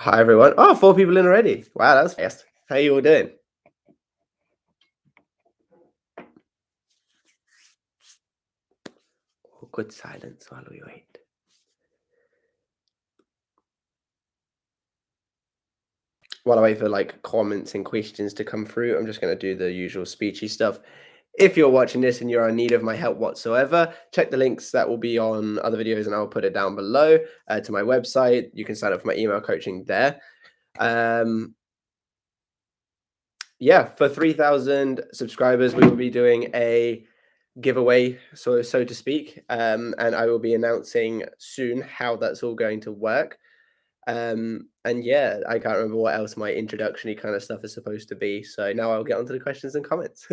Hi everyone. Oh, 4 people in already. Wow, that's fast. How you all doing? Awkward silence while we wait. While I wait for like comments and questions to come through, I'm just going to do the usual speechy stuff. If you're watching this and you're in need of my help whatsoever, check the links that will be on other videos and I'll put it down below to my website. You can sign up for my email coaching there. Yeah, for 3,000 subscribers, we will be doing a giveaway, so to speak, and I will be announcing soon how that's all going to work. And yeah, I can't remember what else my introductory kind of stuff is supposed to be. So now I'll get onto the questions and comments.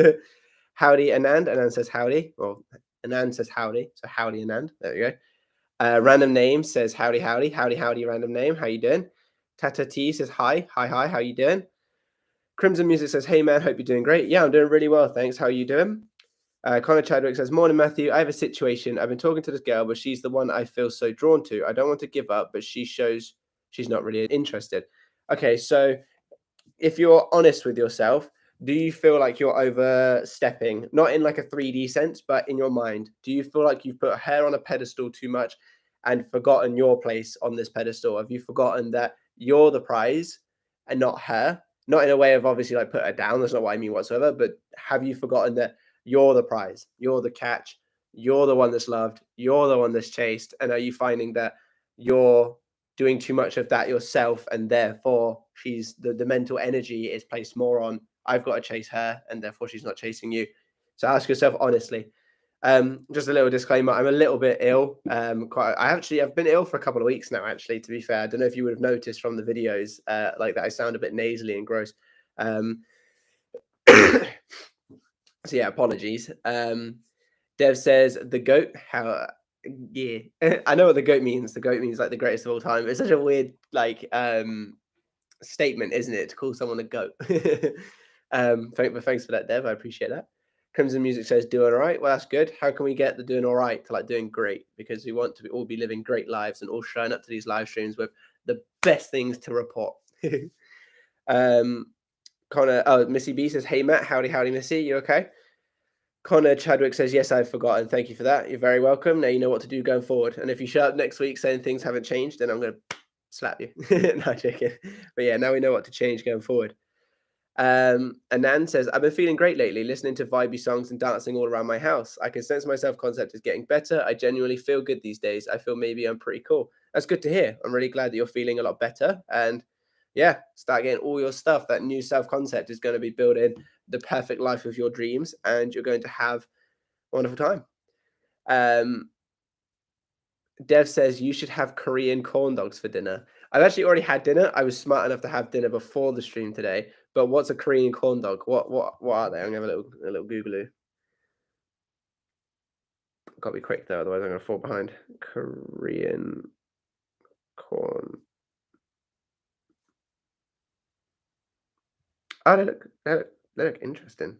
Howdy, Anand. Anand says howdy. Well, Anand says howdy. So howdy, Anand. There we go. Random name says howdy, howdy, howdy, howdy. Random name. How you doing? Tata T says hi, hi, hi. How you doing? Crimson Music says, hey man, hope you're doing great. Yeah, I'm doing really well, thanks. How are you doing? Connor Chadwick says, morning, Matthew. I have a situation. I've been talking to this girl, but she's the one I feel so drawn to. I don't want to give up, but she shows she's not really interested. Okay, so if you're honest with yourself, do you feel like you're overstepping? Not in like a 3D sense, but in your mind. Do you feel like you've put her on a pedestal too much and forgotten your place on this pedestal? Have you forgotten that you're the prize and not her? Not in a way of obviously like put her down. That's not what I mean whatsoever. But have you forgotten that you're the prize? You're the catch. You're the one that's loved. You're the one that's chased. And are you finding that you're doing too much of that yourself, and therefore she's the mental energy is placed more on I've got to chase her, and therefore she's not chasing you? So ask yourself honestly. Just a little disclaimer, I'm a little bit ill. I've been ill for a couple of weeks now, actually, to be fair. I don't know if you would have noticed from the videos like that I sound a bit nasally and gross. So yeah, apologies. Dev says the goat. How? Yeah, I know what the goat means. The goat means like the greatest of all time. It's such a weird like statement, isn't it, to call someone a goat? But thanks for that, Dev. I appreciate that. Crimson Music says doing all right. Well, that's good. How can we get the doing all right to like doing great? Because we want to all be living great lives and all showing up to these live streams with the best things to report. Missy B says, hey Matt, howdy, howdy, Missy. You okay? Connor Chadwick says, yes, I've forgotten. Thank you for that. You're very welcome. Now you know what to do going forward. And if you show up next week saying things haven't changed, then I'm going to slap you. No, joking. But yeah, now we know what to change going forward. Anand says, I've been feeling great lately, listening to vibey songs and dancing all around my house. I can sense my self-concept is getting better. I genuinely feel good these days. I feel maybe I'm pretty cool. That's good to hear. I'm really glad that you're feeling a lot better. And yeah, start getting all your stuff. That new self-concept is going to be building the perfect life of your dreams, and you're going to have a wonderful time. Dev says you should have Korean corn dogs for dinner. I've actually already had dinner. I was smart enough to have dinner before the stream today. But what's a Korean corn dog? What are they? I'm gonna have a little Googaloo. Gotta be quick though, otherwise I'm gonna fall behind. Korean corn. Oh, they look interesting.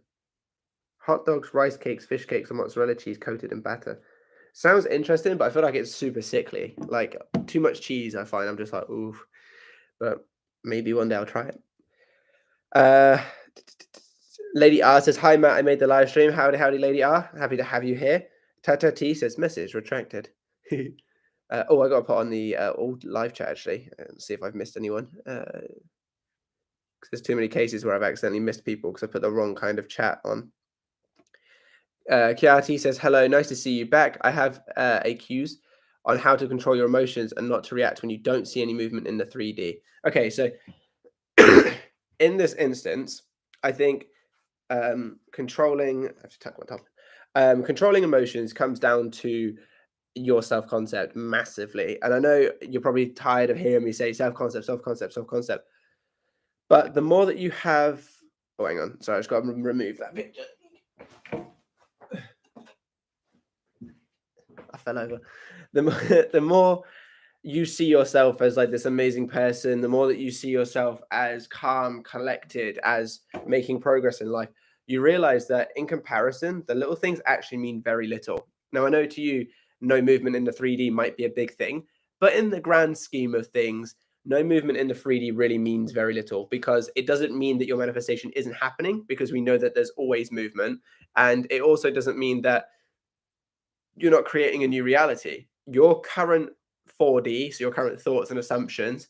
Hot dogs, rice cakes, fish cakes, and mozzarella cheese coated in batter. Sounds interesting, but I feel like it's super sickly. Like too much cheese, I find. I'm just like, oof. But maybe one day I'll try it. Lady R says, hi Matt, I made the live stream. Howdy, howdy, Lady R. Happy to have you here. Tata T says, message retracted. I got to put on the old live chat actually and see if I've missed anyone. There's too many cases where I've accidentally missed people because I put the wrong kind of chat on. Kiati says, hello, nice to see you back. I have AQs on how to control your emotions and not to react when you don't see any movement in the 3D. Okay, so in this instance, I think controlling emotions comes down to your self-concept massively. And I know you're probably tired of hearing me say self-concept. But the more that you have, oh, hang on. Sorry, I just got to remove that picture. I fell over. The more you see yourself as like this amazing person, the more that you see yourself as calm, collected, as making progress in life, you realize that in comparison, the little things actually mean very little. Now, I know to you, no movement in the 3D might be a big thing, but in the grand scheme of things, no movement in the 3D really means very little, because it doesn't mean that your manifestation isn't happening, because we know that there's always movement. And it also doesn't mean that you're not creating a new reality. Your current 4D, so your current thoughts and assumptions,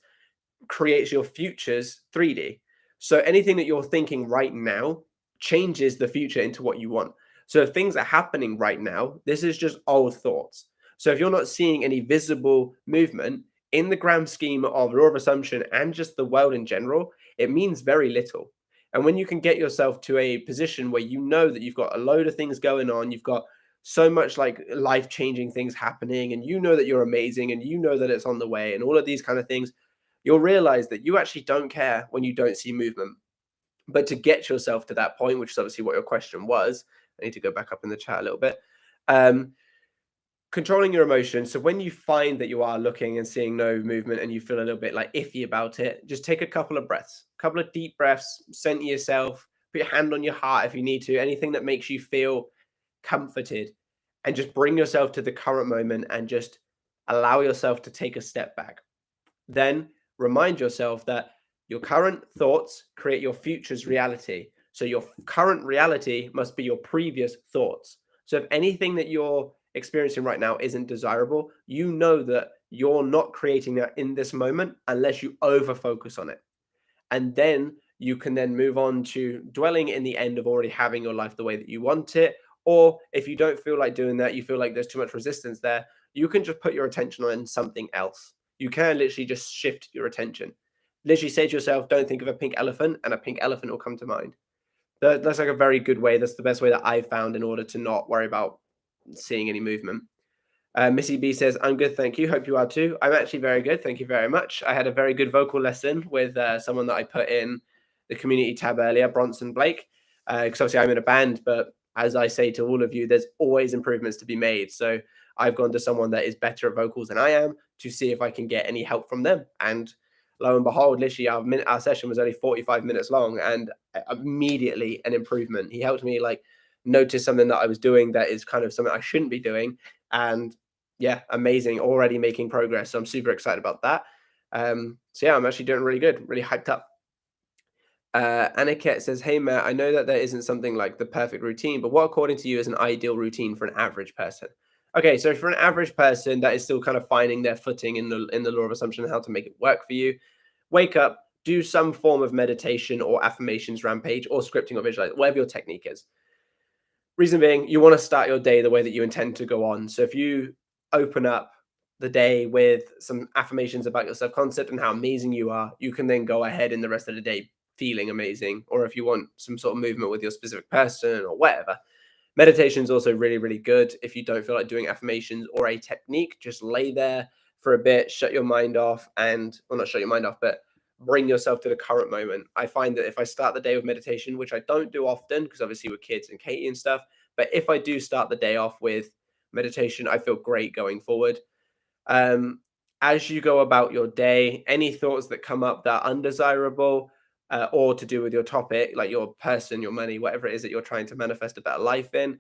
creates your future's 3D. So anything that you're thinking right now changes the future into what you want. So if things are happening right now, this is just old thoughts. So if you're not seeing any visible movement in the grand scheme of law of assumption and just the world in general, it means very little. And when you can get yourself to a position where you know that you've got a load of things going on, you've got so much like life changing things happening, and you know that you're amazing, and you know that it's on the way, and all of these kind of things, you'll realize that you actually don't care when you don't see movement. But to get yourself to that point, which is obviously what your question was, I need to go back up in the chat a little bit. Controlling your emotions. So when you find that you are looking and seeing no movement and you feel a little bit like iffy about it, just take a couple of breaths, a couple of deep breaths, center yourself, put your hand on your heart if you need to, anything that makes you feel comforted, and just bring yourself to the current moment and just allow yourself to take a step back. Then remind yourself that your current thoughts create your future's reality. So your current reality must be your previous thoughts. So if anything that you're experiencing right now isn't desirable, you know that you're not creating that in this moment unless you over focus on it. And then you can then move on to dwelling in the end of already having your life the way that you want it. Or if you don't feel like doing that, you feel like there's too much resistance there, you can just put your attention on something else. You can literally just shift your attention. Literally say to yourself, don't think of a pink elephant, and a pink elephant will come to mind. That's like a very good way. That's the best way that I've found in order to not worry about seeing any movement. Missy B says, I'm good, thank you. Hope you are too. I'm actually very good. Thank you very much. I had a very good vocal lesson with someone that I put in the community tab earlier, Bronson Blake, because obviously I'm in a band, but as I say to all of you, there's always improvements to be made. So I've gone to someone that is better at vocals than I am to see if I can get any help from them. And lo and behold, literally our session was only 45 minutes long, and immediately an improvement. He helped me like notice something that I was doing that is kind of something I shouldn't be doing. And yeah, amazing. Already making progress. So I'm super excited about that. So yeah, I'm actually doing really good, really hyped up. Aniket says, hey, Matt, I know that there isn't something like the perfect routine, but what according to you is an ideal routine for an average person? Okay, so for an average person that is still kind of finding their footing in the law of assumption and how to make it work for you, wake up, do some form of meditation or affirmations rampage or scripting or visualize, whatever your technique is. Reason being, you want to start your day the way that you intend to go on. So if you open up the day with some affirmations about your self-concept and how amazing you are, you can then go ahead in the rest of the day feeling amazing. Or if you want some sort of movement with your specific person or whatever. Meditation is also really, really good. If you don't feel like doing affirmations or a technique, just lay there for a bit, shut your mind off, and, well, not shut your mind off, but bring yourself to the current moment. I find that if I start the day with meditation, which I don't do often because obviously with kids and Katie and stuff, but if I do start the day off with meditation, I feel great going forward. As you go about your day, any thoughts that come up that are undesirable or to do with your topic, like your person, your money, whatever it is that you're trying to manifest a better life in,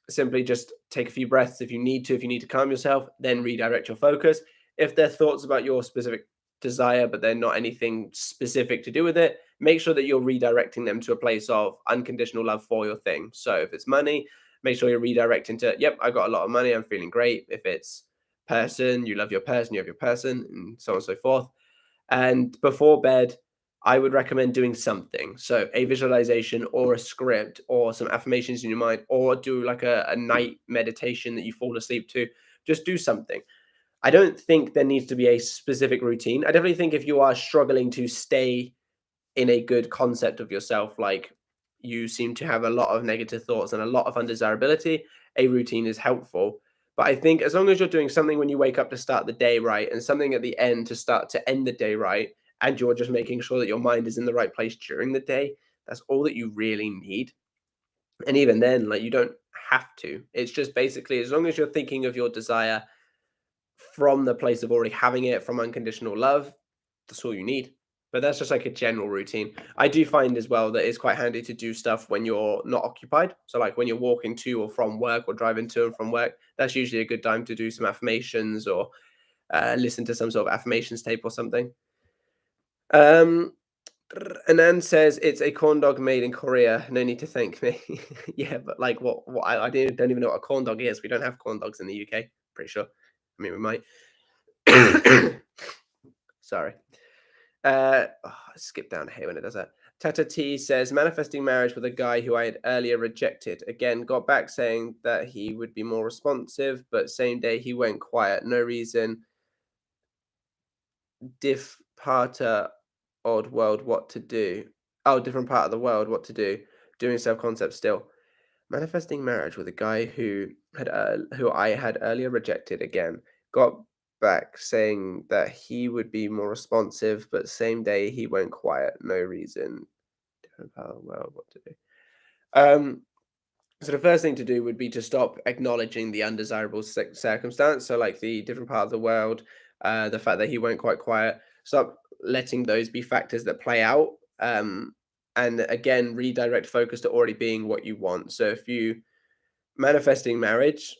simply just take a few breaths if you need to. If you need to calm yourself, then redirect your focus. If they're thoughts about your specific desire, but they're not anything specific to do with it, make sure that you're redirecting them to a place of unconditional love for your thing. So if it's money, make sure you're redirecting to, yep, I got a lot of money, I'm feeling great. If it's person, you love your person, you have your person, and so on and so forth. And before bed, I would recommend doing something. So a visualization or a script or some affirmations in your mind, or do like a night meditation that you fall asleep to. Just do something. I don't think there needs to be a specific routine. I definitely think if you are struggling to stay in a good concept of yourself, like you seem to have a lot of negative thoughts and a lot of undesirability, a routine is helpful. But I think as long as you're doing something when you wake up to start the day right, and something at the end to start to end the day right, and you're just making sure that your mind is in the right place during the day, that's all that you really need. And even then, like, you don't have to. It's just basically as long as you're thinking of your desire from the place of already having it, from unconditional love, that's all you need. But that's just like a general routine. I do find as well that it's quite handy to do stuff when you're not occupied. So like when you're walking to or from work or driving to and from work, that's usually a good time to do some affirmations or listen to some sort of affirmations tape or something. Anand says it's a corn dog made in Korea. No need to thank me. Yeah, but like what I don't even know what a corn dog is. We don't have corn dogs in the UK. Pretty sure. I mean, we might. Sorry. Skip down here when it does that. Tata T says manifesting marriage with a guy who I had earlier rejected. Again, got back saying that he would be more responsive, but same day he went quiet. No reason. Diff parta odd world what to do. Oh, different part of the world what to do. Doing self concept still. Manifesting marriage with a guy who I had earlier rejected. Again, got back saying that he would be more responsive, but same day he went quiet. No reason. Different part of the world what to do. So the first thing to do would be to stop acknowledging the undesirable circumstance. So like the different part of the world, the fact that he went quite quiet. Stop letting those be factors that play out. And again, redirect focus to already being what you want. So if you manifesting marriage,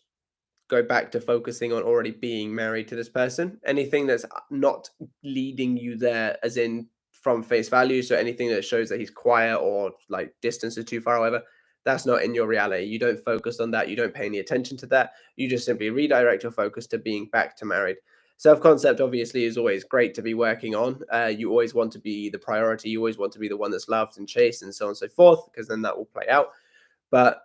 go back to focusing on already being married to this person. Anything that's not leading you there, as in from face value, so anything that shows that he's quiet or like distance is too far, or whatever, that's not in your reality. You don't focus on that. You don't pay any attention to that. You just simply redirect your focus to being back to married. Self-concept obviously is always great to be working on. You always want to be the priority. You always want to be the one that's loved and chased and so on and so forth, because then that will play out. But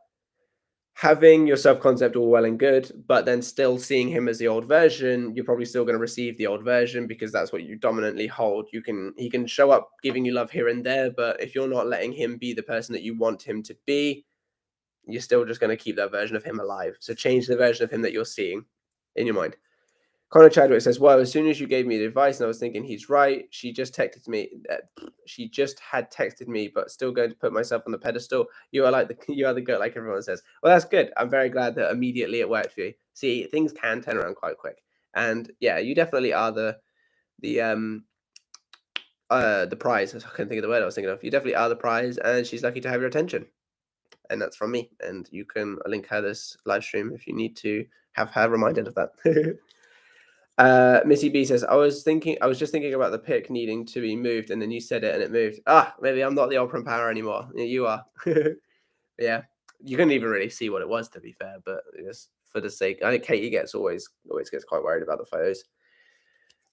having your self-concept all well and good, but then still seeing him as the old version, you're probably still going to receive the old version because that's what you dominantly hold. He can show up giving you love here and there, but if you're not letting him be the person that you want him to be, you're still just going to keep that version of him alive. So change the version of him that you're seeing in your mind. Connor Chadwick says, well, as soon as you gave me the advice and I was thinking he's right, she just texted me. She just had texted me, but still going to put myself on the pedestal. You are the girl, like everyone says. Well, that's good. I'm very glad that immediately it worked for you. See, things can turn around quite quick. And yeah, you definitely are the prize. I couldn't think of the word I was thinking of. You definitely are the prize, and she's lucky to have your attention. And that's from me. And you can link her this live stream if you need to have her reminded of that. Missy B says, I was just thinking about the pick needing to be moved, and then you said it and it moved. Maybe I'm not the Oprah Power anymore. You are. Yeah, you couldn't even really see what it was, to be fair, but just for the sake, I think Katie always gets quite worried about the photos.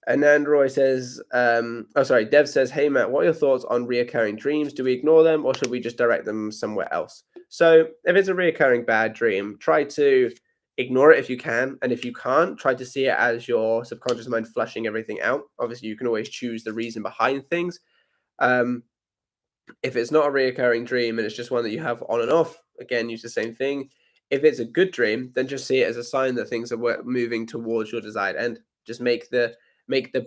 And then Roy says, Dev says, hey Matt, what are your thoughts on reoccurring dreams? Do we ignore them or should we just direct them somewhere else? So if it's a reoccurring bad dream, try to ignore it if you can. And if you can't, try to see it as your subconscious mind flushing everything out. Obviously, you can always choose the reason behind things. If it's not a reoccurring dream and it's just one that you have on and off, again, use the same thing. If it's a good dream, then just see it as a sign that things are moving towards your desired end. Just make the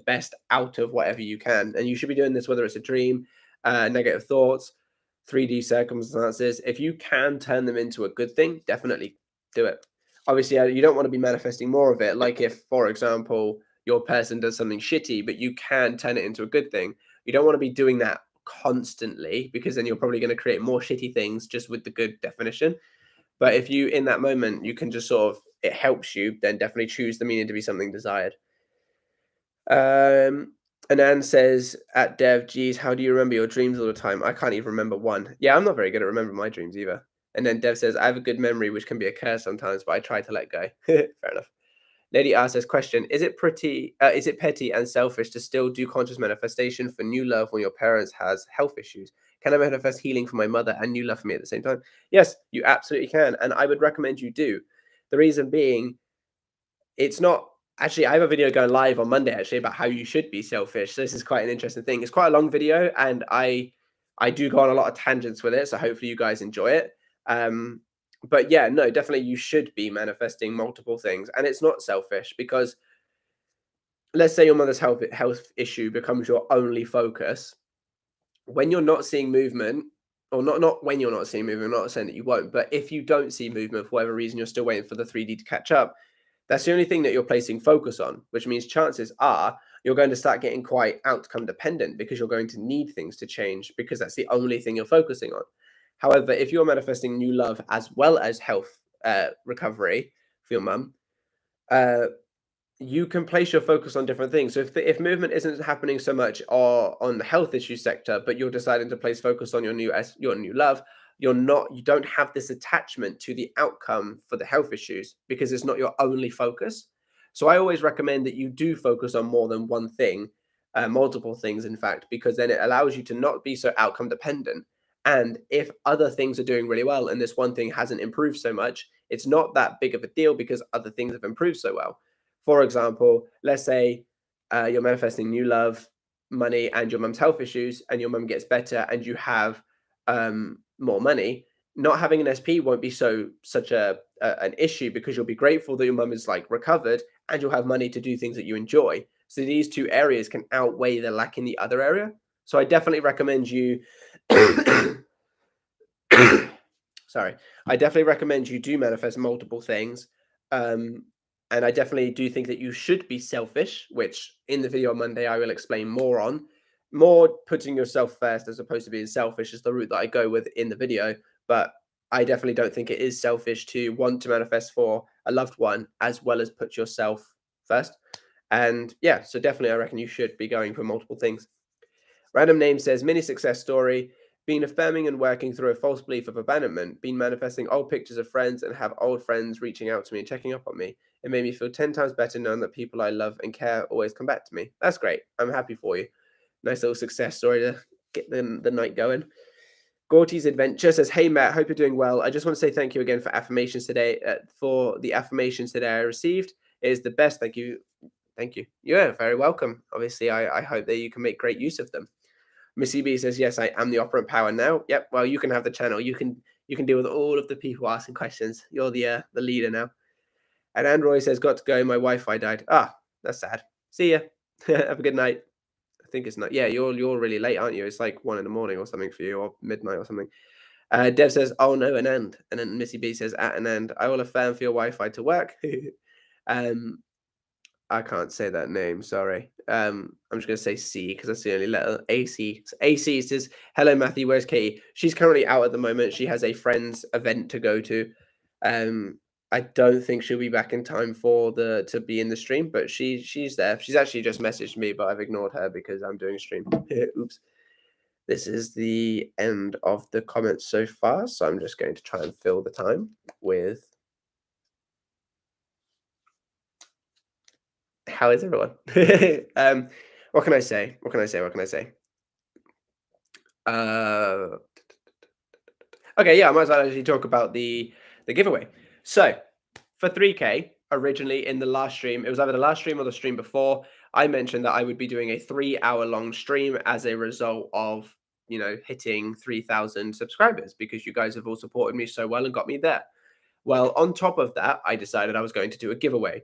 best out of whatever you can. And you should be doing this whether it's a dream, negative thoughts, 3D circumstances. If you can turn them into a good thing, definitely do it. Obviously, you don't want to be manifesting more of it. Like if, for example, your person does something shitty, but you can turn it into a good thing. You don't want to be doing that constantly because then you're probably going to create more shitty things just with the good definition. But if you, in that moment, you can just sort of, it helps you, then definitely choose the meaning to be something desired. Anand says at Dev, geez, how do you remember your dreams all the time? I can't even remember one. Yeah, I'm not very good at remembering my dreams either. And then Dev says, I have a good memory, which can be a curse sometimes, but I try to let go. Fair enough. Lady R says, question, is it petty and selfish to still do conscious manifestation for new love when your parents has health issues? Can I manifest healing for my mother and new love for me at the same time? Yes, you absolutely can. And I would recommend you do. The reason being, it's not actually, I have a video going live on Monday actually about how you should be selfish. So this is quite an interesting thing. It's quite a long video and I do go on a lot of tangents with it. So hopefully you guys enjoy it. But yeah, no, definitely you should be manifesting multiple things. And it's not selfish because let's say your mother's health issue becomes your only focus. When you're not seeing movement, or not when you're not seeing movement, I'm not saying that you won't, but if you don't see movement for whatever reason, you're still waiting for the 3D to catch up. That's the only thing that you're placing focus on, which means chances are you're going to start getting quite outcome dependent because you're going to need things to change because that's the only thing you're focusing on. However, if you're manifesting new love as well as health recovery for your mum, you can place your focus on different things. So if movement isn't happening so much or on the health issue sector, but you're deciding to place focus on your new love, you don't have this attachment to the outcome for the health issues because it's not your only focus. So I always recommend that you do focus on more than one thing, multiple things, in fact, because then it allows you to not be so outcome dependent. And if other things are doing really well and this one thing hasn't improved so much, it's not that big of a deal because other things have improved so well. For example, let's say you're manifesting new love, money, and your mum's health issues, and your mum gets better, and you have more money. Not having an SP won't be such an issue because you'll be grateful that your mum is like recovered, and you'll have money to do things that you enjoy. So these two areas can outweigh the lack in the other area. So I definitely recommend you. Sorry, I definitely recommend you do manifest multiple things. Um, and I definitely do think that you should be selfish, which in the video on Monday I will explain more on. More putting yourself first as opposed to being selfish is the route that I go with in the video. But I definitely don't think it is selfish to want to manifest for a loved one as well as put yourself first. And yeah, so definitely I reckon you should be going for multiple things. Random Name says, mini success story, been affirming and working through a false belief of abandonment, been manifesting old pictures of friends and have old friends reaching out to me and checking up on me. It made me feel 10 times better knowing that people I love and care always come back to me. That's great. I'm happy for you. Nice little success story to get the night going. Gorty's Adventure says, hey, Matt, hope you're doing well. I just want to say thank you again for affirmations today. For the affirmations today I received. It is the best. Thank you. Thank you. You're very welcome. Obviously, I hope that you can make great use of them. Missy B says, yes, I am the operant power now. Yep. Well, you can have the channel. You can deal with all of the people asking questions. You're the leader now. And Android says, got to go. My Wi-Fi died. Ah, that's sad. See ya. Have a good night. I think it's not. Yeah, you're really late, aren't you? It's like 1 in the morning or something for you, or midnight or something. Dev says, oh no, an end. And then Missy B says, at an end. I will affirm for your Wi-Fi to work. um, I can't say that name, sorry. I'm just gonna say C because that's the only letter. AC. So AC says, "Hello, Matthew. Where's Katie? She's currently out at the moment. She has a friend's event to go to. Um, I don't think she'll be back in time for to be in the stream, but she's there. She's actually just messaged me, but I've ignored her because I'm doing a stream. Oops. This is the end of the comments so far, so I'm just going to try and fill the time with how is everyone? What can I say? What can I say? What can I say? Uh, okay, yeah, I might as well actually talk about the giveaway. So for 3K, originally in the last stream, it was either the last stream or the stream before, I mentioned that I would be doing a 3-hour long stream as a result of, hitting 3,000 subscribers because you guys have all supported me so well and got me there. Well, on top of that, I decided I was going to do a giveaway.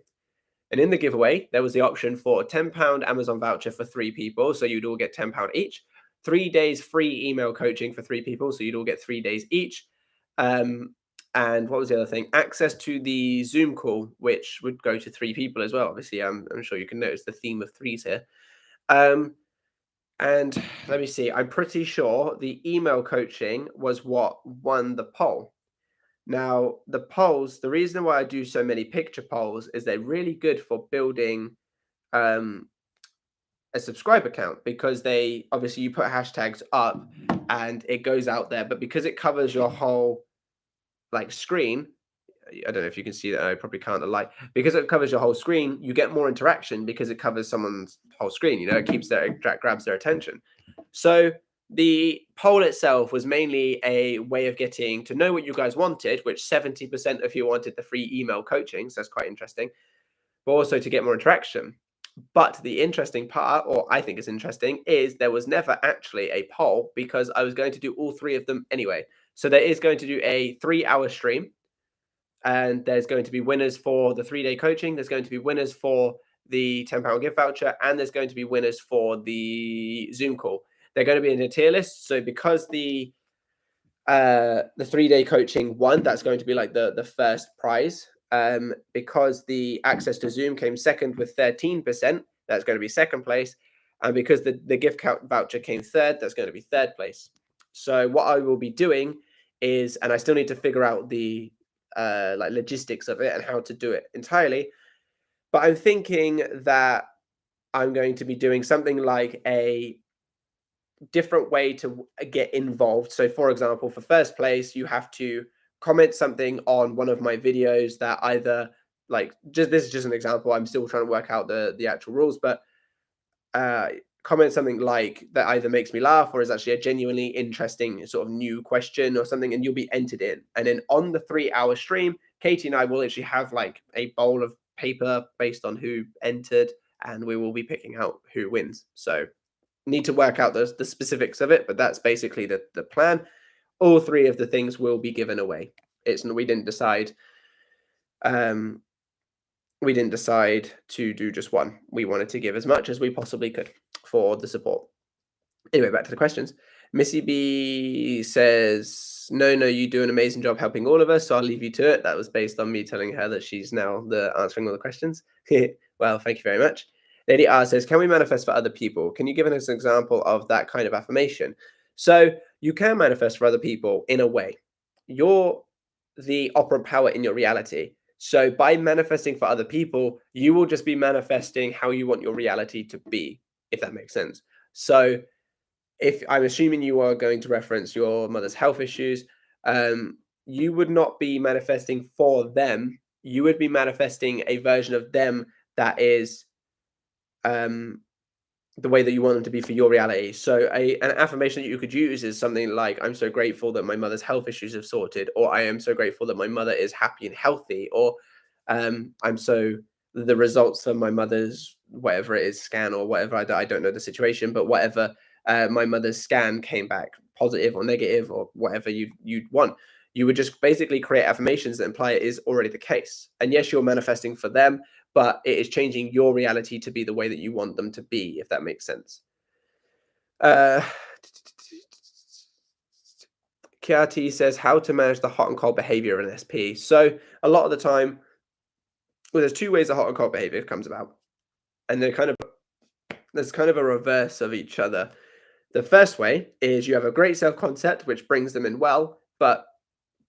And in the giveaway, there was the option for a £10 Amazon voucher for 3 people. So you'd all get £10 each. 3 days free email coaching for 3 people. So you'd all get 3 days each. And what was the other thing? Access to the Zoom call, which would go to 3 people as well. Obviously, I'm sure you can notice the theme of threes here. And let me see. I'm pretty sure the email coaching was what won the poll. Now, the polls, the reason why I do so many picture polls is they're really good for building a subscriber count because they obviously you put hashtags up and it goes out there, but because it covers your whole screen, I don't know if you can see that. I probably can't. The light because it covers your whole screen, you get more interaction because it covers someone's whole screen. It grabs their attention. So the poll itself was mainly a way of getting to know what you guys wanted, which 70% of you wanted the free email coaching. So that's quite interesting, but also to get more interaction. But the interesting part, or I think is interesting, is there was never actually a poll because I was going to do all 3 of them anyway. So there is going to do a 3-hour stream and there's going to be winners for the 3-day coaching. There's going to be winners for the £10 gift voucher, and there's going to be winners for the Zoom call. They're going to be in a tier list. So because the 3-day coaching won, that's going to be like the first prize. Because the access to Zoom came second with 13%, that's going to be second place. And because the gift voucher came third, that's going to be third place. So what I will be doing is, and I still need to figure out the logistics of it and how to do it entirely. But I'm thinking that I'm going to be doing something like a different way to get involved. So, for example, for first place, you have to comment something on one of my videos that either like just this is just an example. I'm still trying to work out the actual rules, but uh, comment something like that either makes me laugh or is actually a genuinely interesting sort of new question or something, and you'll be entered in. And then on the 3 hour stream, Katie and I will actually have like a bowl of paper based on who entered, and we will be picking out who wins. So need to work out the specifics of it, but that's basically the plan. All three of the things will be given away. It's we didn't decide um we didn't decide to do just one. We wanted to give as much as we possibly could for the support. Anyway, back to the questions. Missy B says, no, you do an amazing job helping all of us, so I'll leave you to it. That was based on me telling her that she's now the answering all the questions. Well, thank you very much. Lady R says, can we manifest for other people? Can you give us an example of that kind of affirmation? So you can manifest for other people in a way. You're the operant power in your reality. So by manifesting for other people, you will just be manifesting how you want your reality to be, if that makes sense. So if I'm assuming you are going to reference your mother's health issues, you would not be manifesting for them. You would be manifesting a version of them that is um, the way that you want them to be for your reality. So an affirmation that you could use is something like, I'm so grateful that my mother's health issues have sorted, or I am so grateful that my mother is happy and healthy, or I'm so the results of my mother's whatever it is scan or whatever, I don't know the situation, but whatever my mother's scan came back positive or negative or whatever you'd want. You would just basically create affirmations that imply it is already the case. And yes, you're manifesting for them, but it is changing your reality to be the way that you want them to be, if that makes sense. Kiati says, how to manage the hot and cold behavior in SP. So a lot of the time, well, there's two ways the hot and cold behavior comes about. And there's kind of a reverse of each other. The first way is you have a great self-concept, which brings them in well, but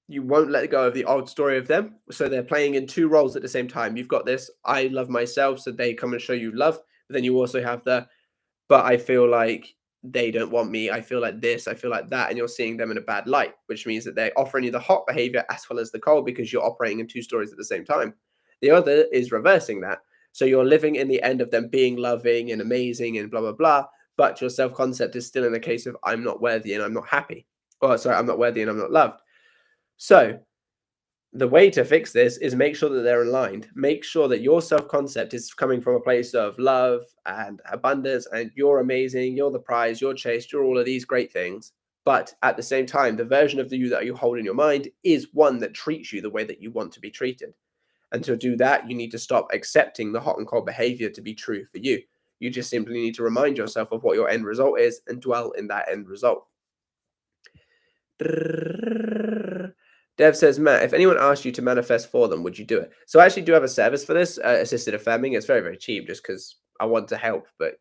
you won't let go of the old story of them. So they're playing in two roles at the same time. You've got this, I love myself, so they come and show you love. But then you also have but I feel like they don't want me. I feel like this, I feel like that. And you're seeing them in a bad light, which means that they're offering you the hot behavior as well as the cold because you're operating in two stories at the same time. The other is reversing that. So you're living in the end of them being loving and amazing and blah, blah, blah. But your self concept is still in the case of I'm not worthy and I'm not happy. Or sorry, I'm not worthy and I'm not loved. So the way to fix this is make sure that they're aligned. Make sure that your self-concept is coming from a place of love and abundance, and you're amazing, you're the prize, you're chased, you're all of these great things. But at the same time, the version of you that you hold in your mind is one that treats you the way that you want to be treated. And to do that, you need to stop accepting the hot and cold behavior to be true for you. You just simply need to remind yourself of what your end result is and dwell in that end result. Dev says, Matt, if anyone asked you to manifest for them, would you do it? So I actually do have a service for this, assisted affirming. It's very, very cheap just because I want to help. But,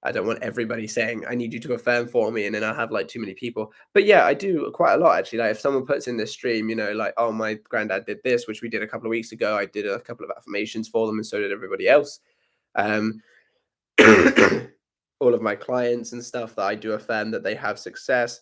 I don't want everybody saying, I need you to affirm for me. And then I'll have like too many people. But yeah, I do quite a lot actually. Like if someone puts in this stream, like, oh, my granddad did this, which we did a couple of weeks ago. I did a couple of affirmations for them and so did everybody else. Um, all of my clients and stuff that I do affirm that they have success.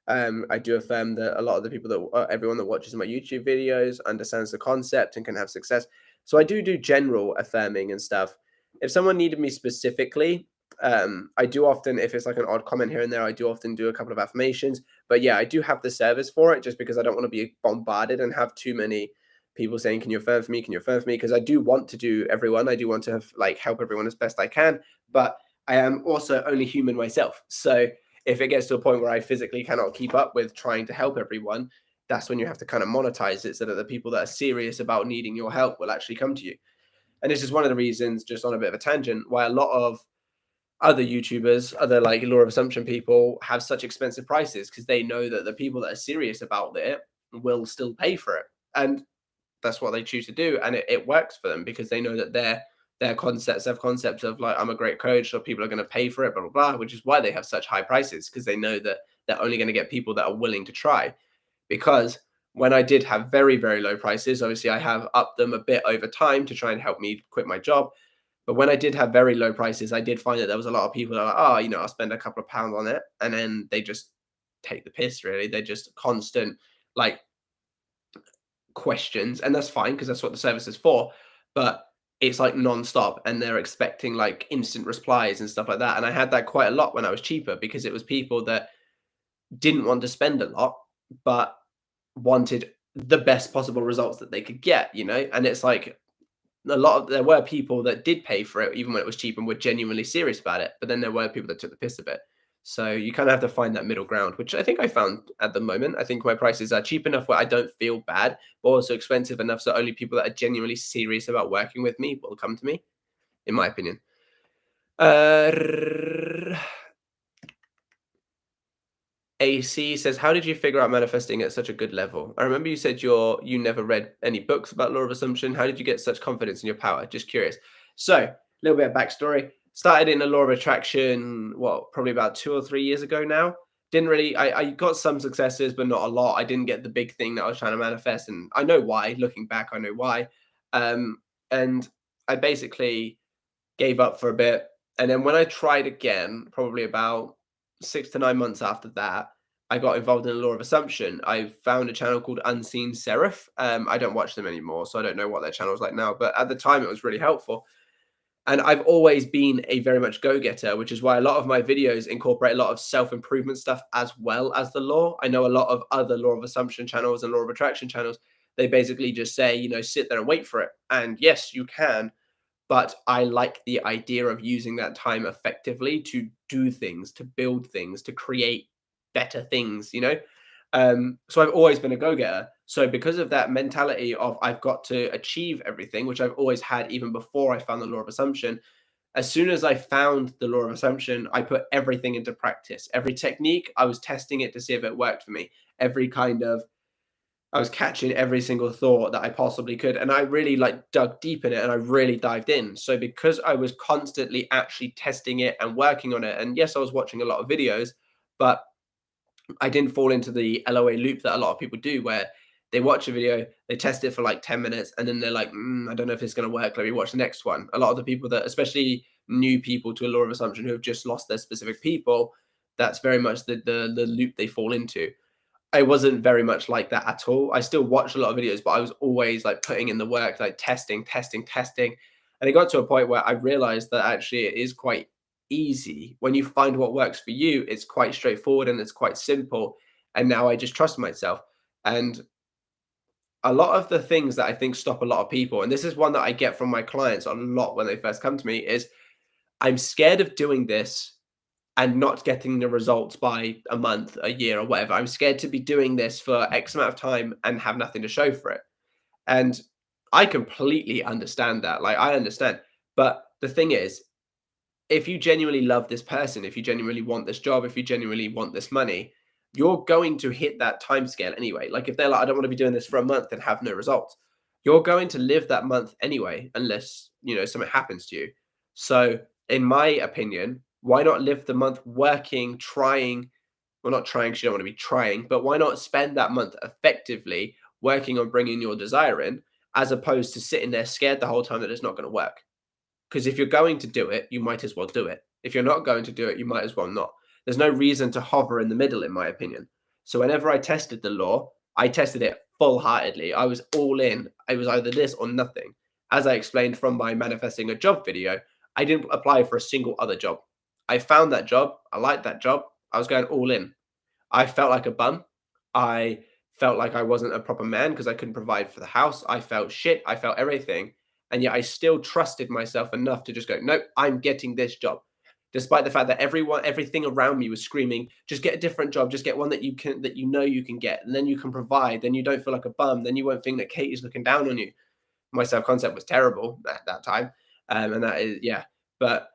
I do affirm that a lot of the people that everyone that watches my YouTube videos understands the concept and can have success. So I do general affirming and stuff. If someone needed me specifically, I do often, if it's like an odd comment here and there, I do often do a couple of affirmations. But yeah, I do have the service for it just because I don't want to be bombarded and have too many people saying, can you affirm for me? Can you affirm for me? Because I do want to do everyone. I do want to have, help everyone as best I can. But I am also only human myself. So if it gets to a point where I physically cannot keep up with trying to help everyone, that's when you have to kind of monetize it so that the people that are serious about needing your help will actually come to you. And this is one of the reasons, just on a bit of a tangent, why a lot of other YouTubers, other law of assumption people have such expensive prices, because they know that the people that are serious about it will still pay for it. And that's what they choose to do. And it works for them because they know that their concepts have concepts of I'm a great coach, so people are going to pay for it, blah, blah, blah, which is why they have such high prices, because they know that they're only going to get people that are willing to try. Because when I did have very, very low prices, obviously I have upped them a bit over time to try and help me quit my job. But when I did have very low prices, I did find that there was a lot of people that are like, oh, I'll spend a couple of pounds on it. And then they just take the piss, really. They're just constant, like, questions. And that's fine because that's what the service is for. But it's like non-stop and they're expecting like instant replies and stuff like that. And I had that quite a lot when I was cheaper because it was people that didn't want to spend a lot, but wanted the best possible results that they could get. And it's like there were people that did pay for it even when it was cheap and were genuinely serious about it, but then there were people that took the piss a bit. So you kind of have to find that middle ground, which I think I found at the moment. I think my prices are cheap enough where I don't feel bad, but also expensive enough so only people that are genuinely serious about working with me will come to me, in my opinion. AC says, "How did you figure out manifesting at such a good level? I remember you said you never read any books about law of assumption. How did you get such confidence in your power? Just curious." So, a little bit of backstory. Started in the law of attraction, probably about 2 or 3 years ago now. Didn't really, I got some successes, but not a lot. I didn't get the big thing that I was trying to manifest, and I know why. Looking back, I know why. And I basically gave up for a bit. And then when I tried again, probably about 6 to 9 months after that, I got involved in the law of assumption. I found a channel called Unseen Seraph. I don't watch them anymore, so I don't know what their channel is like now. But at the time, it was really helpful. And I've always been a very much go-getter, which is why a lot of my videos incorporate a lot of self-improvement stuff as well as the law. I know a lot of other law of assumption channels and law of attraction channels, they basically just say, sit there and wait for it. And yes, you can, but I like the idea of using that time effectively to do things, to build things, to create better things. So I've always been a go-getter. So because of that mentality of I've got to achieve everything, which I've always had even before I found the law of assumption, as soon as I found the law of assumption, I put everything into practice. Every technique, I was testing it to see if it worked for me. Every kind of I was catching every single thought that I possibly could, and I really like dug deep in it and I really dived in. So because I was constantly actually testing it and working on it, and yes, I was watching a lot of videos, but I didn't fall into the LOA loop that a lot of people do where they watch a video, they test it for like 10 minutes, and then they're like, I don't know if it's going to work. Let me watch the next one. A lot of the people that, especially new people to a law of assumption who have just lost their specific people, that's very much the loop they fall into. I wasn't very much like that at all. I still watched a lot of videos, but I was always like putting in the work, like testing, testing, testing. And it got to a point where I realized that actually it is quite easy. When you find what works for you, it's quite straightforward and it's quite simple. And now I just trust myself. And a lot of the things that I think stop a lot of people, and this is one that I get from my clients a lot when they first come to me, is I'm scared of doing this and not getting the results by a month, a year, or whatever. I'm scared to be doing this for X amount of time and have nothing to show for it. And I completely understand that. Like, I understand. But the thing is, if you genuinely love this person, if you genuinely want this job, if you genuinely want this money, you're going to hit that time scale anyway. Like, if they're like, I don't want to be doing this for a month and have no results, you're going to live that month anyway, unless, something happens to you. So, in my opinion, why not live the month working, trying? Well, not trying because you don't want to be trying, but why not spend that month effectively working on bringing your desire in, as opposed to sitting there scared the whole time that it's not going to work? Because if you're going to do it, you might as well do it. If you're not going to do it, you might as well not. There's no reason to hover in the middle, in my opinion. So whenever I tested the law, I tested it full heartedly. I was all in. I was either this or nothing. As I explained from my manifesting a job video, I didn't apply for a single other job. I found that job. I liked that job. I was going all in. I felt like a bum. I felt like I wasn't a proper man because I couldn't provide for the house. I felt shit. I felt everything. And yet I still trusted myself enough to just go, nope, I'm getting this job. Despite the fact that everything around me was screaming, just get a different job, just get one that you can get, and then you can provide, then you don't feel like a bum, then you won't think that Katie's looking down on you. My self-concept was terrible at that time. And that is, yeah. But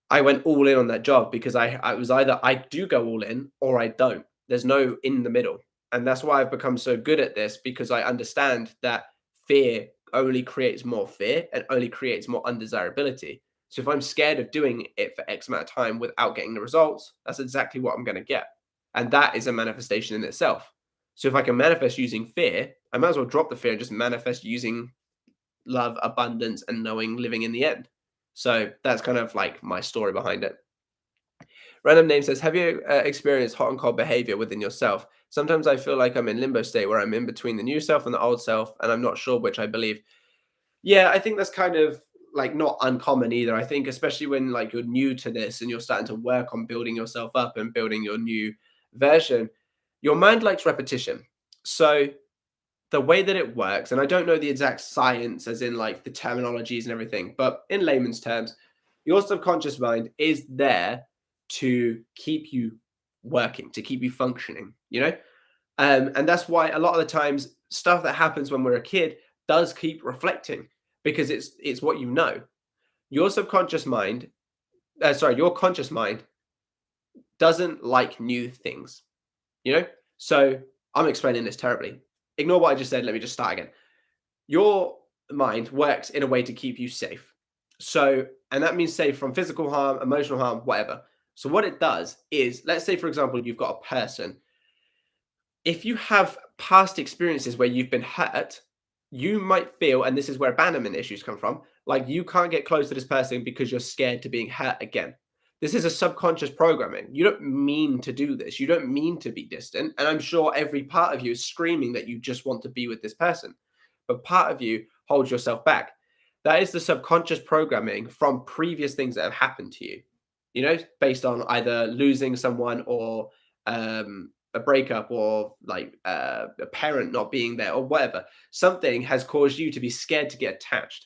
I went all in on that job because I was either I do go all in or I don't. There's no in the middle. And that's why I've become so good at this, because I understand that fear only creates more fear and only creates more undesirability. So if I'm scared of doing it for X amount of time without getting the results, that's exactly what I'm going to get. And that is a manifestation in itself. So if I can manifest using fear, I might as well drop the fear and just manifest using love, abundance, and knowing living in the end. So that's kind of like my story behind it. Random name says, have you experienced hot and cold behavior within yourself? Sometimes I feel like I'm in limbo state where I'm in between the new self and the old self, and I'm not sure which I believe. Yeah, I think that's kind of like not uncommon either. I think especially when like you're new to this and you're starting to work on building yourself up and building your new version, your mind likes repetition. So the way that it works, and I don't know the exact science as in like the terminologies and everything, but in layman's terms, your subconscious mind is there to keep you working, to keep you functioning, you know? And that's why a lot of the times stuff that happens when we're a kid does keep reflecting because it's what you know. Your subconscious mind, your conscious mind doesn't like new things, you know? So I'm explaining this terribly. Ignore what I just said. Let me just start again. Your mind works in a way to keep you safe. So, and that means safe from physical harm, emotional harm, whatever. So, what it does is, let's say, for example, you've got a person. If you have past experiences where you've been hurt, you might feel, and this is where abandonment issues come from, like you can't get close to this person because you're scared to being hurt again. This is a subconscious programming. You don't mean to do this. You don't mean to be distant. And I'm sure every part of you is screaming that you just want to be with this person. But part of you holds yourself back. That is the subconscious programming from previous things that have happened to you, based on either losing someone or a breakup or like a parent not being there or whatever. Something has caused you to be scared to get attached.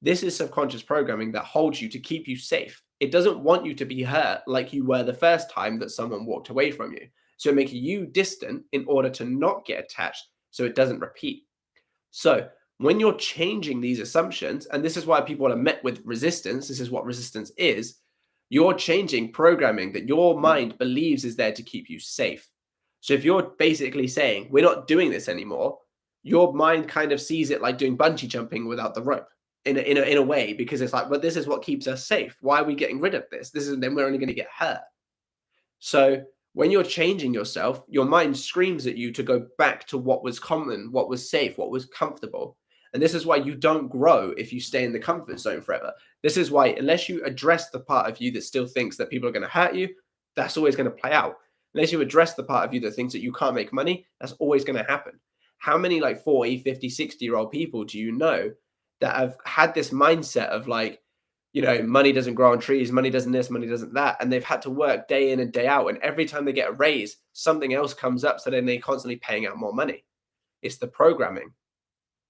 This is subconscious programming that holds you to keep you safe. It doesn't want you to be hurt like you were the first time that someone walked away from you. So it makes you distant in order to not get attached so it doesn't repeat. So when you're changing these assumptions, and this is why people are met with resistance, this is what resistance is, you're changing programming that your mind believes is there to keep you safe. So if you're basically saying, we're not doing this anymore, your mind kind of sees it like doing bungee jumping without the rope in a way, because it's like, well, this is what keeps us safe. Why are we getting rid of this? This is then we're only going to get hurt. So when you're changing yourself, your mind screams at you to go back to what was common, what was safe, what was comfortable. And this is why you don't grow if you stay in the comfort zone forever. This is why, unless you address the part of you that still thinks that people are going to hurt you, that's always going to play out. Unless you address the part of you that thinks that you can't make money, that's always going to happen. How many like 40, 50, 60-year-old people do you know that have had this mindset of like, money doesn't grow on trees, money doesn't this, money doesn't that. And they've had to work day in and day out. And every time they get a raise, something else comes up. So then they're constantly paying out more money. It's the programming.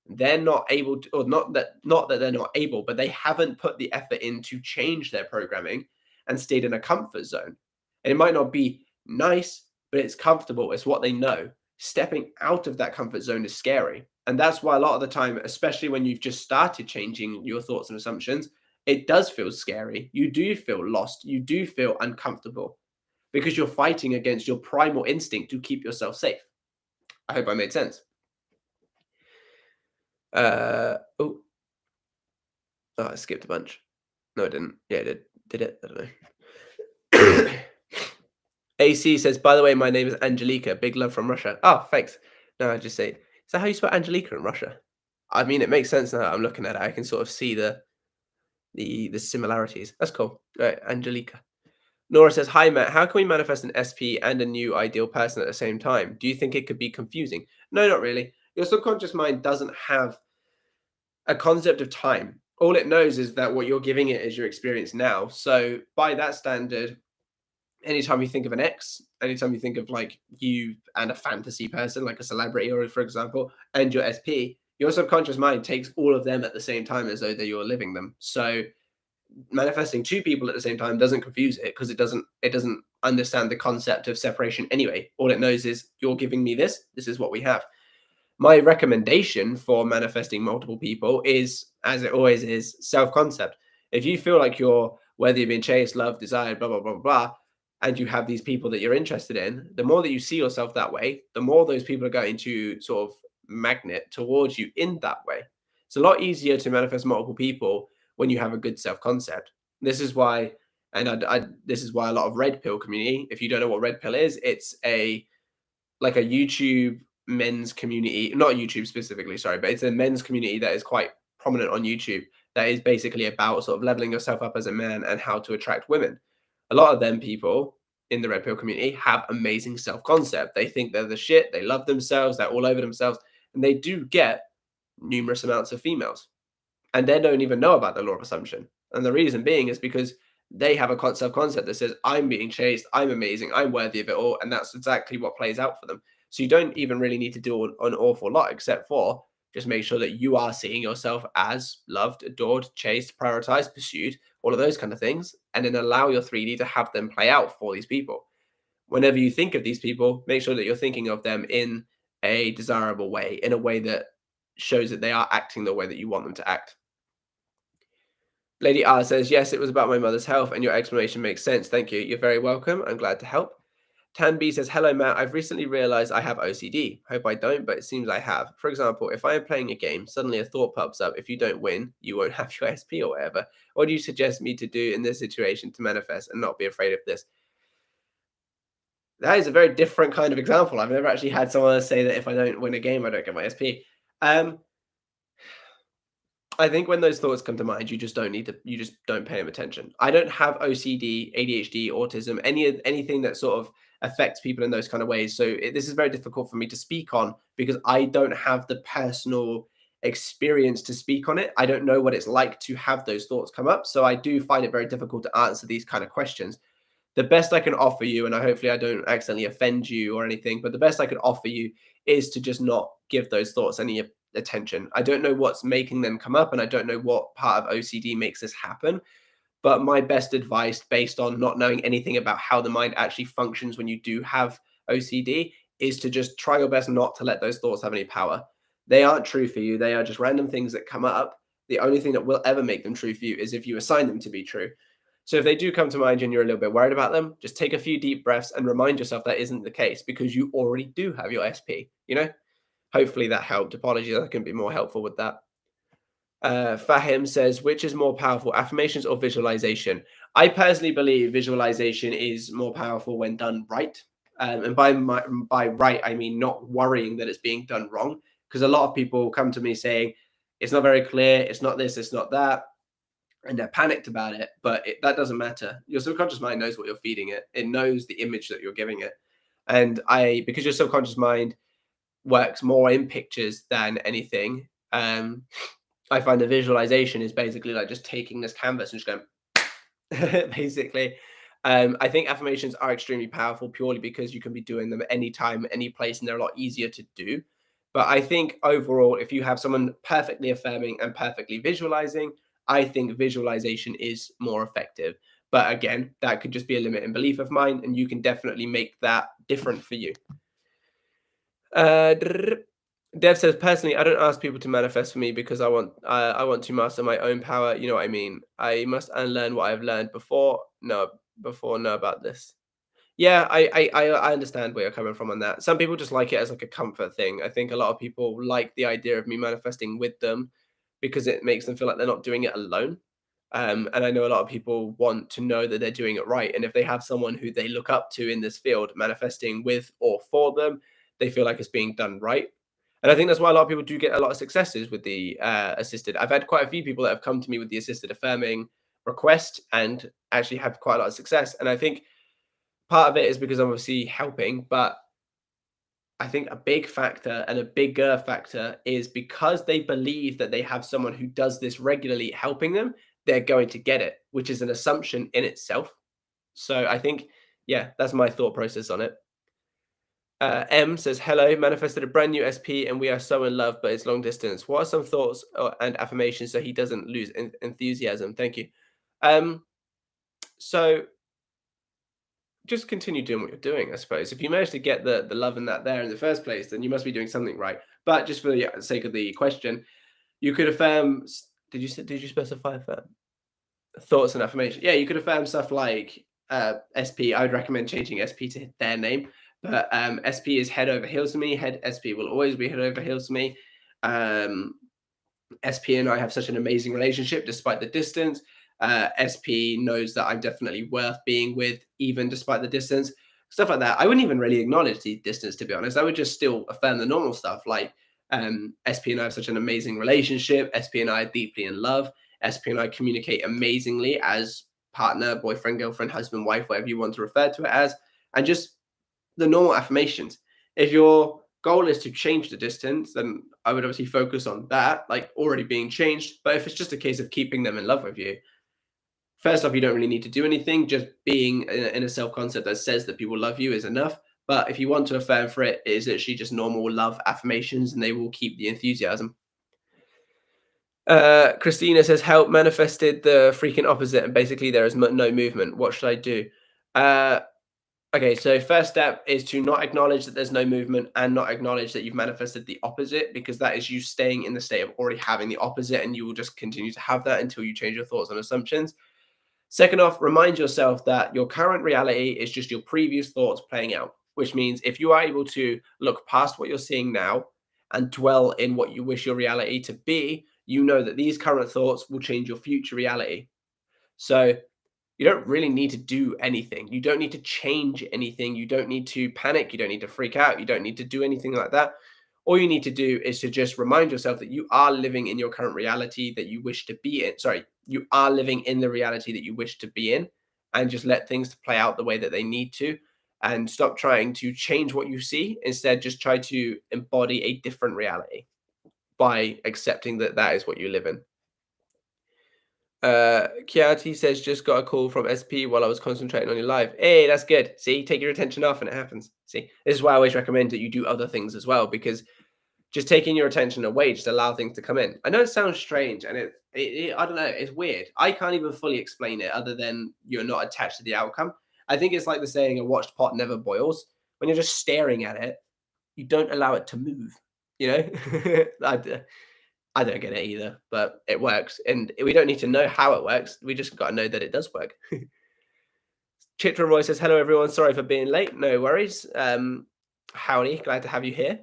They're not able to, or not that they're not able, but they haven't put the effort in to change their programming and stayed in a comfort zone. And it might not be nice, but it's comfortable. It's what they know. Stepping out of that comfort zone is scary. And that's why a lot of the time, especially when you've just started changing your thoughts and assumptions, it does feel scary. You do feel lost. You do feel uncomfortable because you're fighting against your primal instinct to keep yourself safe. I hope I made sense. Oh, I skipped a bunch. No, I didn't. Yeah, I did. Did it? I don't know. AC says, by the way, my name is Angelica. Big love from Russia. Oh, thanks. No, I just say, is that how you spell Angelica in Russia? I mean, it makes sense now. I'm looking at it. I can sort of see the similarities. That's cool. All right, Angelica. Nora says, hi, Matt. How can we manifest an SP and a new ideal person at the same time? Do you think it could be confusing? No, not really. Your subconscious mind doesn't have a concept of time. All it knows is that what you're giving it is your experience now. So by that standard, anytime you think of an ex, anytime you think of like you and a fantasy person, like a celebrity, or for example, and your SP, your subconscious mind takes all of them at the same time as though that you're living them. So manifesting two people at the same time doesn't confuse it because it doesn't understand the concept of separation anyway. All it knows is you're giving me this is what we have. My recommendation for manifesting multiple people is, as it always is, self-concept. If you feel like you're, whether you're being chased, loved, desired, blah, blah, blah, blah, and you have these people that you're interested in, the more that you see yourself that way, the more those people are going to sort of magnet towards you in that way. It's a lot easier to manifest multiple people when you have a good self-concept. This is why, and this is why a lot of red pill community, if you don't know what red pill is, it's a like a YouTube men's community, not YouTube specifically, sorry, but it's a men's community that is quite prominent on YouTube that is basically about sort of leveling yourself up as a man and how to attract women. A lot of them people in the red pill community have amazing self-concept. They think they're the shit, they love themselves, they're all over themselves, and they do get numerous amounts of females. And they don't even know about the law of assumption. And the reason being is because they have a self-concept that says, I'm being chased, I'm amazing, I'm worthy of it all. And that's exactly what plays out for them. So you don't even really need to do an awful lot except for just make sure that you are seeing yourself as loved, adored, chased, prioritized, pursued, all of those kind of things. And then allow your 3D to have them play out for these people. Whenever you think of these people, make sure that you're thinking of them in a desirable way, in a way that shows that they are acting the way that you want them to act. Lady R says, yes, it was about my mother's health, and your explanation makes sense. Thank you. You're very welcome. I'm glad to help. Tan B says, hello, Matt. I've recently realized I have OCD. Hope I don't, but it seems I have. For example, if I am playing a game, suddenly a thought pops up. If you don't win, you won't have your SP or whatever. What do you suggest me to do in this situation to manifest and not be afraid of this? That is a very different kind of example. I've never actually had someone say that if I don't win a game, I don't get my SP. I think when those thoughts come to mind, you just don't pay them attention. I don't have OCD, ADHD, autism, anything that sort of affects people in those kind of ways. So this is very difficult for me to speak on because I don't have the personal experience to speak on it. I don't know what it's like to have those thoughts come up. So I do find it very difficult to answer these kind of questions. The best I can offer you, and hopefully I don't accidentally offend you or anything, but the best I can offer you is to just not give those thoughts any attention. I don't know what's making them come up, and I don't know what part of OCD makes this happen. But my best advice, based on not knowing anything about how the mind actually functions when you do have OCD, is to just try your best not to let those thoughts have any power. They aren't true for you. They are just random things that come up. The only thing that will ever make them true for you is if you assign them to be true. So if they do come to mind and you're a little bit worried about them, just take a few deep breaths and remind yourself that isn't the case because you already do have your SP, Hopefully that helped. Apologies, I can be more helpful with that. Fahim says, which is more powerful, affirmations or visualization? I personally believe visualization is more powerful when done right. And by right, I mean not worrying that it's being done wrong. Because a lot of people come to me saying, it's not very clear, it's not this, it's not that. And they're panicked about it, but that doesn't matter. Your subconscious mind knows what you're feeding it. It knows the image that you're giving it. And because your subconscious mind works more in pictures than anything, I find the visualization is basically like just taking this canvas and just going, basically. I think affirmations are extremely powerful purely because you can be doing them anytime, any place, and they're a lot easier to do. But I think overall, if you have someone perfectly affirming and perfectly visualizing, I think visualization is more effective. But again, that could just be a limiting belief of mine, and you can definitely make that different for you. Dev says, personally, I don't ask people to manifest for me because I want to master my own power. You know what I mean? I must unlearn what I've learned before know about this. Yeah, I understand where you're coming from on that. Some people just like it as like a comfort thing. I think a lot of people like the idea of me manifesting with them because it makes them feel like they're not doing it alone. And I know a lot of people want to know that they're doing it right. And if they have someone who they look up to in this field manifesting with or for them, they feel like it's being done right. And I think that's why a lot of people do get a lot of successes with the assisted. I've had quite a few people that have come to me with the assisted affirming request and actually have quite a lot of success. And I think part of it is because I'm obviously helping, but I think a big factor and a bigger factor is because they believe that they have someone who does this regularly helping them, they're going to get it, which is an assumption in itself. So I think, yeah, that's my thought process on it. M says, hello, manifested a brand new SP and we are so in love, but it's long distance. What are some thoughts and affirmations so he doesn't lose enthusiasm? Thank you. So just continue doing what you're doing, I suppose. If you manage to get the love and that there in the first place, then you must be doing something right. But just for the sake of the question, you could affirm. Did you specify affirm? Thoughts and affirmation? Yeah, you could affirm stuff like SP. I would recommend changing SP to their name, but SP is head over heels for me. SP will always be head over heels for me. SP and I have such an amazing relationship despite the distance. SP knows that I'm definitely worth being with, even despite the distance. stuff like that. I wouldn't even really acknowledge the distance, to be honest. I would just still affirm the normal stuff, like SP and I have such an amazing relationship. SP and I are deeply in love. SP and I communicate amazingly as partner, boyfriend, girlfriend, husband, wife, whatever you want to refer to it as, and just the normal affirmations. If your goal is to change the distance, then I would obviously focus on that, like already being changed. But if it's just a case of keeping them in love with you, first off, you don't really need to do anything. Just being in a self concept that says that people love you is enough. But if you want to affirm for it, it is actually just normal love affirmations, and they will keep the enthusiasm. Christina says, help manifested the freaking opposite, and basically there is no movement. What should I do? Okay, so first step is to not acknowledge that there's no movement and not acknowledge that you've manifested the opposite, because that is you staying in the state of already having the opposite, and you will just continue to have that until you change your thoughts and assumptions. Second off, remind yourself that your current reality is just your previous thoughts playing out, which means if you are able to look past what you're seeing now and dwell in what you wish your reality to be, you know that these current thoughts will change your future reality. So you don't really need to do anything. You don't need to change anything. You don't need to panic. You don't need to freak out. You don't need to do anything like that. All you need to do is to just remind yourself that you are living in your current reality that you wish to be in. Sorry, you are living in the reality that you wish to be in, and just let things play out the way that they need to, and stop trying to change what you see. Instead, just try to embody a different reality by accepting that that is what you live in. Kiati says, just got a call from SP while I was concentrating on your live. Hey, that's good. See, take your attention off and it happens. See, this is why I always recommend that you do other things as well, because just taking your attention away, just allow things to come in. I know it sounds strange, and it I don't know, it's weird. I can't even fully explain it other than you're not attached to the outcome. I think it's like the saying, a watched pot never boils. When you're just staring at it, you don't allow it to move, you know? I don't get it either, but it works. And we don't need to know how it works. We just got to know that it does work. Chitra Roy says, hello, everyone. Sorry for being late. No worries. Howdy. Glad to have you here.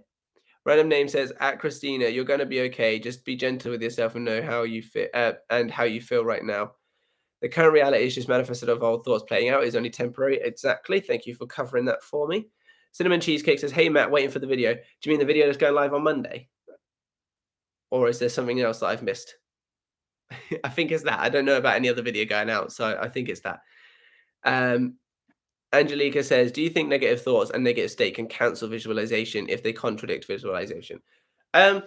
Random name says, at Christina, you're going to be okay. Just be gentle with yourself and know how you feel and how you feel right now. The current reality is just manifested of old thoughts playing out. Is only temporary. Exactly. Thank you for covering that for me. Cinnamon Cheesecake says, hey, Matt, waiting for the video. Do you mean the video that's going live on Monday? Or is there something else that I've missed? I think it's that. I don't know about any other video going out, so I think it's that. Angelica says, do you think negative thoughts and negative state can cancel visualization if they contradict visualization? So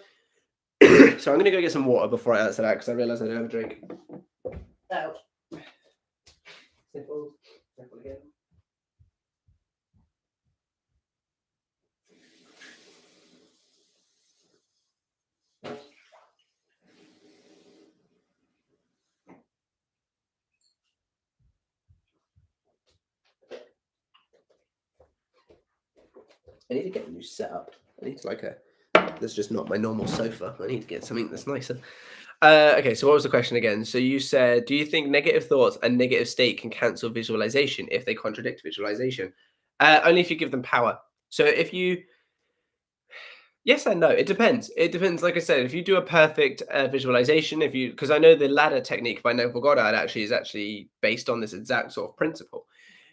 I'm going to go get some water before I answer that, because I realize I don't have a drink. Oh. Simple again. I need to get a new setup. I need to that's just not my normal sofa. I need to get something that's nicer. Okay, so what was the question again? So you said, do you think negative thoughts and negative state can cancel visualization if they contradict visualization? Only if you give them power. So if you, yes and no, it depends. It depends. Like I said, if you do a perfect visualization, because I know the ladder technique by Neville Goddard is actually based on this exact sort of principle.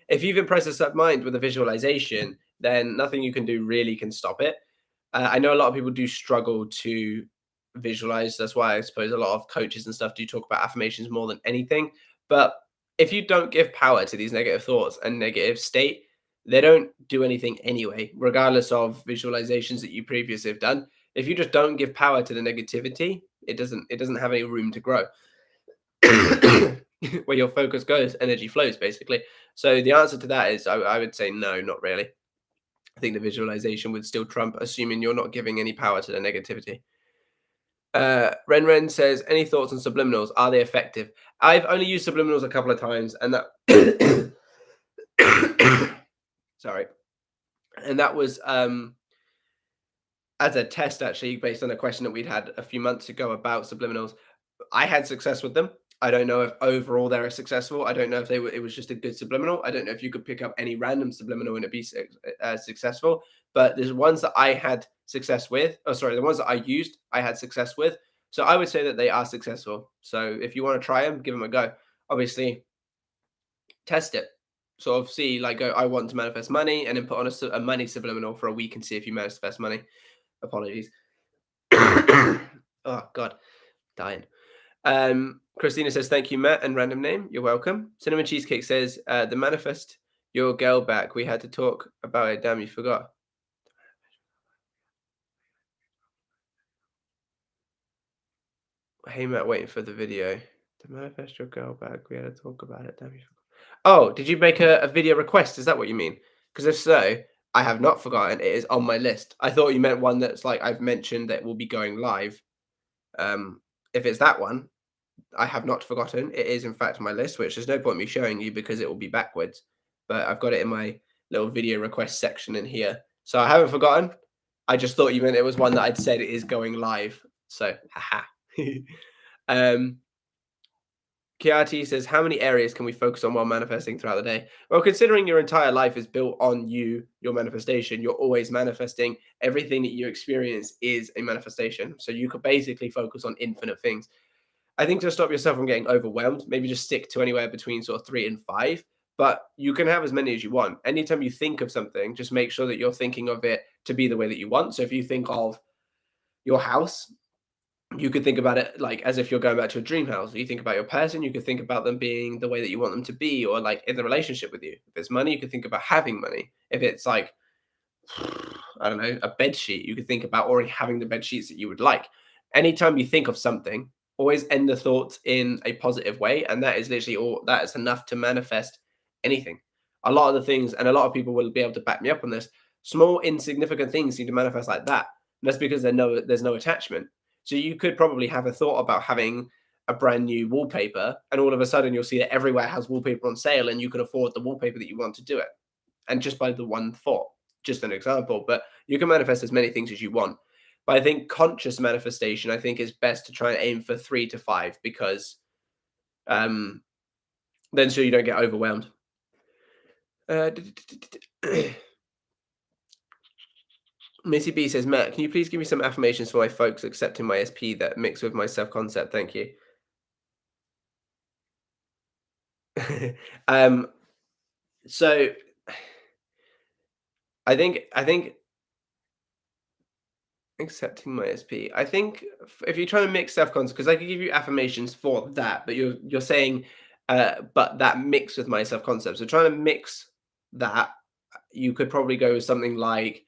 If you've impressed the submind with a visualization, then nothing you can do really can stop it. I know a lot of people do struggle to visualize. That's why I suppose a lot of coaches and stuff do talk about affirmations more than anything. But if you don't give power to these negative thoughts and negative state, they don't do anything anyway, regardless of visualizations that you previously have done. If you just don't give power to the negativity, it doesn't have any room to grow. Where your focus goes, energy flows, basically. So the answer to that is I would say no, not really. I think the visualization would still trump, assuming you're not giving any power to the negativity. Ren says, any thoughts on subliminals? Are they effective? I've only used subliminals a couple of times, and that sorry. And that was as a test, actually, based on a question that we'd had a few months ago about subliminals. I had success with them. I don't know if overall they're successful. I don't know if it was just a good subliminal. I don't know if you could pick up any random subliminal and it be successful. But there's ones that I had success with. Oh, sorry, the ones that I used, I had success with. So I would say that they are successful. So if you want to try them, give them a go. Obviously, test it. sort of see, like, go, I want to manifest money, and then put on a money subliminal for a week and see if you manifest money. Apologies. Oh God, dying. Christina says, thank you, Matt, and random name. You're welcome. Cinnamon Cheesecake says, the manifest your girl back. We had to talk about it. Damn, you forgot. Hey, Matt, waiting for the video. To manifest your girl back. We had to talk about it. Damn, you forgot. Oh, did you make a video request? Is that what you mean? Because if so, I have not forgotten. It is on my list. I thought you meant one that's like I've mentioned that will be going live. If it's that one, I have not forgotten. It is in fact on my list, which there's no point me showing you because it will be backwards. But I've got it in my little video request section in here. So I haven't forgotten. I just thought you meant it was one that I'd said it is going live. So haha. um Kiati says, how many areas can we focus on while manifesting throughout the day? Well, considering your entire life is built on you, your manifestation, you're always manifesting. Everything that you experience is a manifestation. So you could basically focus on infinite things. I think to stop yourself from getting overwhelmed, maybe just stick to anywhere between sort of 3 and 5, but you can have as many as you want. Anytime you think of something, just make sure that you're thinking of it to be the way that you want. So if you think of your house, you could think about it like as if you're going back to a dream house. You think about your person, you could think about them being the way that you want them to be, or like in the relationship with you. If it's money, you could think about having money. If it's like, I don't know, a bed sheet, you could think about already having the bed sheets that you would like. Anytime you think of something, always end the thoughts in a positive way. And that is literally all that is enough to manifest anything. A lot of the things, and a lot of people will be able to back me up on this, small, insignificant things seem to manifest like that. And that's because there's no attachment. So you could probably have a thought about having a brand new wallpaper, and all of a sudden you'll see that everywhere has wallpaper on sale, and you can afford the wallpaper that you want to do it. And just by the one thought, just an example, but you can manifest as many things as you want. But I think conscious manifestation, I think, is best to try and aim for 3 to 5 because um, then so you don't get overwhelmed. Missy B says, Matt, can you please give me some affirmations for my folks accepting my SP that mix with my self-concept? Thank you. um, so I think accepting my SP. I think if you're trying to mix self-concept, because I could give you affirmations for that, but you're saying, but that mix with my self-concept. So trying to mix that, you could probably go with something like,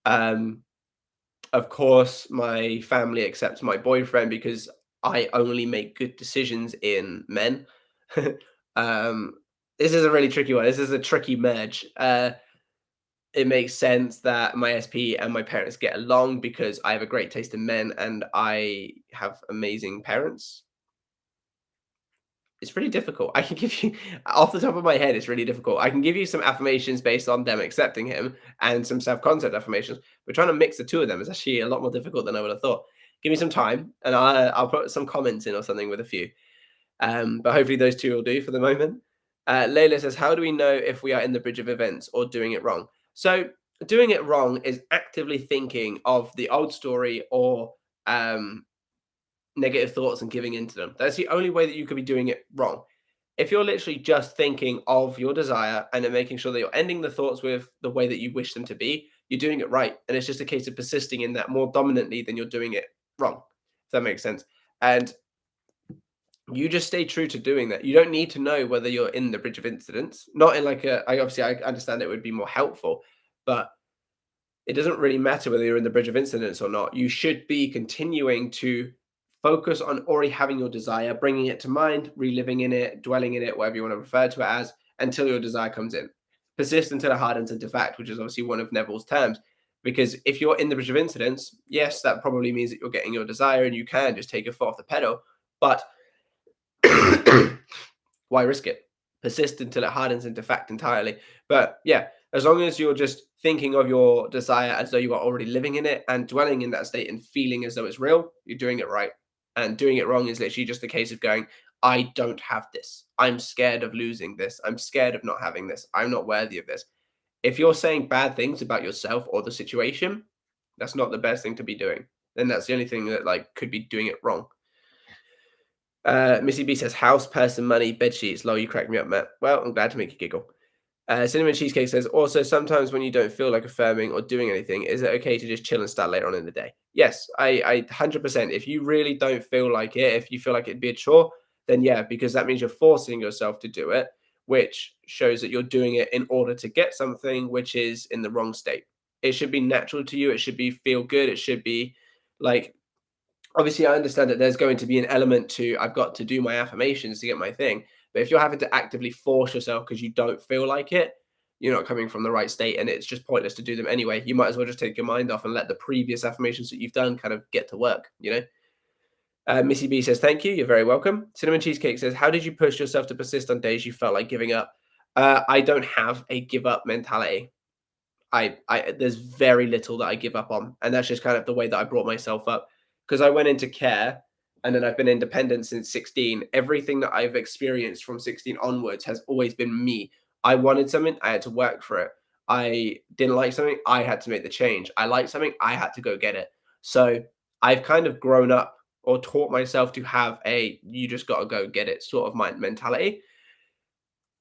um, of course, my family accepts my boyfriend because I only make good decisions in men. um, this is a really tricky one. This is a tricky merge. It makes sense that my SP and my parents get along because I have a great taste in men and I have amazing parents. It's really difficult. I can give you off the top of my head, it's really difficult. I can give you some affirmations based on them accepting him and some self-concept affirmations. But trying to mix the two of them is actually a lot more difficult than I would have thought. Give me some time and I'll put some comments in or something with a few. But hopefully those two will do for the moment. Layla says, how do we know if we are in the bridge of events or doing it wrong? So doing it wrong is actively thinking of the old story or negative thoughts and giving into them. That's the only way that you could be doing it wrong. If you're literally just thinking of your desire and then making sure that you're ending the thoughts with the way that you wish them to be, you're doing it right. And it's just a case of persisting in that more dominantly than you're doing it wrong, if that makes sense. And you just stay true to doing that. You don't need to know whether you're in the bridge of incidents. Not in like I understand it would be more helpful, but it doesn't really matter whether you're in the bridge of incidents or not. You should be continuing to focus on already having your desire, bringing it to mind, reliving in it, dwelling in it, whatever you want to refer to it as, until your desire comes in. Persist until it hardens into fact, which is obviously one of Neville's terms. Because if you're in the bridge of incidents, yes, that probably means that you're getting your desire and you can just take your foot off the pedal. But why risk it? Persist until it hardens into fact entirely. But yeah, as long as you're just thinking of your desire as though you are already living in it and dwelling in that state and feeling as though it's real, you're doing it right. And doing it wrong is literally just a case of going, I don't have this. I'm scared of losing this. I'm scared of not having this. I'm not worthy of this. If you're saying bad things about yourself or the situation, that's not the best thing to be doing. Then that's the only thing that like could be doing it wrong. Missy B says, house, person, money, bed sheets. Lol, you crack me up, Matt. Well, I'm glad to make you giggle. Cinnamon Cheesecake says, also, sometimes when you don't feel like affirming or doing anything, is it okay to just chill and start later on in the day? Yes, I 100%. If you really don't feel like it, if you feel like it'd be a chore, then yeah, because that means you're forcing yourself to do it, which shows that you're doing it in order to get something which is in the wrong state. It should be natural to you. It should be feel good. It should be like, obviously, I understand that there's going to be an element to I've got to do my affirmations to get my thing. But if you're having to actively force yourself because you don't feel like it, you're not coming from the right state, and it's just pointless to do them anyway. You might as well just take your mind off and let the previous affirmations that you've done kind of get to work, you know? Missy B says, thank you. You're very welcome. Cinnamon Cheesecake says, how did you push yourself to persist on days you felt like giving up? I don't have a give up mentality. I there's very little that I give up on, and that's just kind of the way that I brought myself up. Because I went into care, and then I've been independent since 16. Everything that I've experienced from 16 onwards has always been me. I wanted something, I had to work for it. I didn't like something, I had to make the change. I liked something, I had to go get it. So I've kind of grown up or taught myself to have a you just got to go get it sort of mind mentality.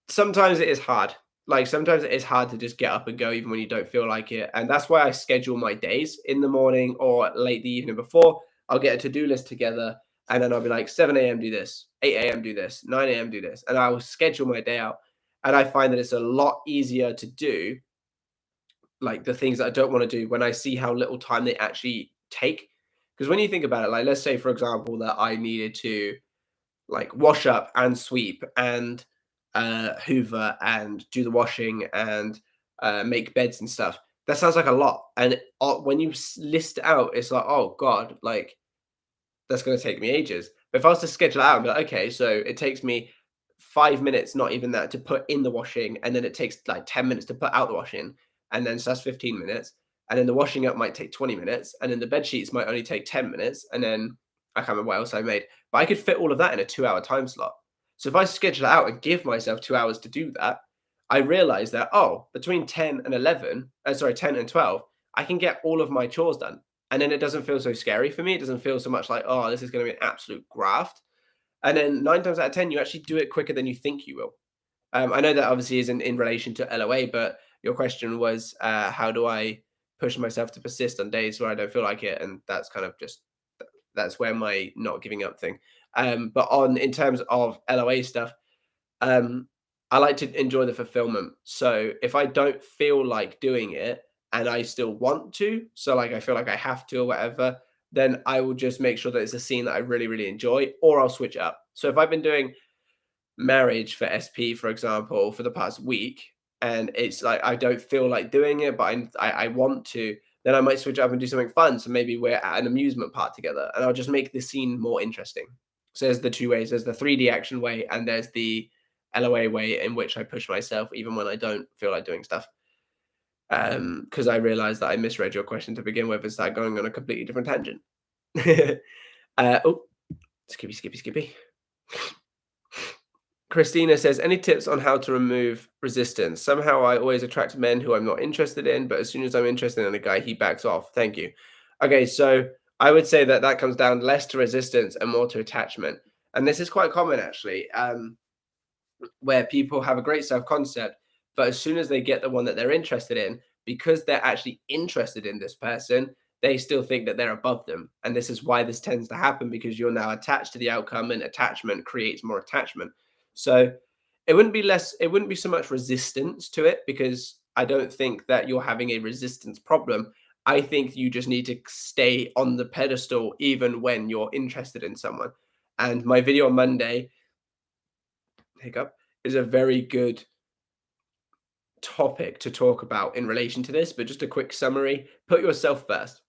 Sometimes it is hard. Like, sometimes it is hard to just get up and go even when you don't feel like it, and that's why I schedule my days in the morning or late the evening before. I'll get a to-do list together, and then I'll be like, 7 a.m. do this, 8 a.m. do this, 9 a.m. do this, and I will schedule my day out, and I find that it's a lot easier to do, like, the things that I don't wanna do when I see how little time they actually take. Because when you think about it, like, let's say, for example, that I needed to like wash up and sweep and hoover and do the washing and make beds and stuff. That sounds like a lot. And when you list it out, it's like, oh God, like that's going to take me ages. But if I was to schedule it out and be like, okay, so it takes me 5 minutes, not even that, to put in the washing, and then it takes like 10 minutes to put out the washing, and then so that's 15 minutes. And then the washing up might take 20 minutes, and then the bed sheets might only take 10 minutes, and then I can't remember what else I made. But I could fit all of that in a 2 hour time slot. So if I schedule it out and give myself 2 hours to do that, I realize that, oh, between 10 and 11, sorry, 10 and 12, I can get all of my chores done. And then it doesn't feel so scary for me. It doesn't feel so much like, oh, this is going to be an absolute graft. And then 9 times out of 10, you actually do it quicker than you think you will. I know that obviously isn't in relation to LOA, but your question was, how do I push myself to persist on days where I don't feel like it? And that's kind of just that's where my not giving up thing. But on in terms of LOA stuff, um, I like to enjoy the fulfillment. So if I don't feel like doing it and I still want to, so like I feel like I have to or whatever, then I will just make sure that it's a scene that I really, really enjoy, or I'll switch it up. So if I've been doing marriage for SP, for example, for the past week, and it's like I don't feel like doing it, but I want to, then I might switch up and do something fun. So maybe we're at an amusement park together, and I'll just make the scene more interesting. So there's the two ways. There's the 3D action way, and there's the LOA way in which I push myself even when I don't feel like doing stuff. Because I realized that I misread your question to begin with and started going on a completely different tangent. Oh, skippy. Christina says, any tips on how to remove resistance? Somehow I always attract men who I'm not interested in, but as soon as I'm interested in a guy, he backs off. Thank you. Okay, so I would say that that comes down less to resistance and more to attachment. And this is quite common, actually, where people have a great self concept, but as soon as they get the one that they're interested in, because they're actually interested in this person, they still think that they're above them. And this is why this tends to happen, because you're now attached to the outcome, and attachment creates more attachment. So it wouldn't be so much resistance to it, because I don't think that you're having a resistance problem. I think you just need to stay on the pedestal even when you're interested in someone. And my video on Monday, hiccup, is a very good topic to talk about in relation to this, but just a quick summary: put yourself first.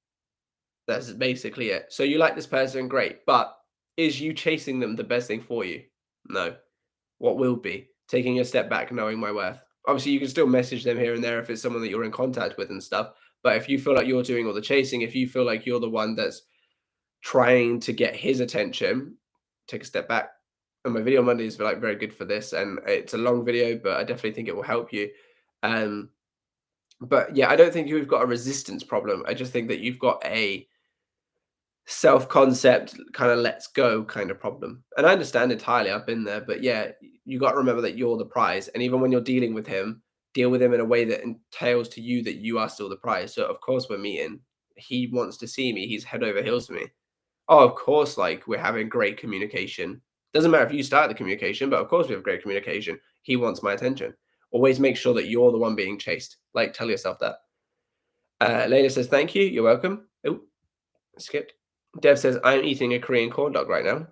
That's basically it. So you like this person, great, but is you chasing them the best thing for you? No. What will be? Taking a step back, knowing my worth. Obviously, you can still message them here and there if it's someone that you're in contact with and stuff. But if you feel like you're doing all the chasing, if you feel like you're the one that's trying to get his attention, take a step back. And my video on Monday is like very good for this, and it's a long video, but I definitely think it will help you. Um, but yeah, I don't think you've got a resistance problem. I just think that you've got a self-concept kind of let's go kind of problem. And I understand entirely, I've been there, but yeah, you got to remember that you're the prize. And even when you're dealing with him, deal with him in a way that entails to you that you are still the prize. So of course we're meeting. He wants to see me. He's head over heels for me. Oh, of course, like we're having great communication. Doesn't matter if you start the communication, but of course we have great communication. He wants my attention. Always make sure that you're the one being chased. Like tell yourself that. Lena says, thank you. You're welcome. Oh, skipped. Dev says, I'm eating a Korean corn dog right now.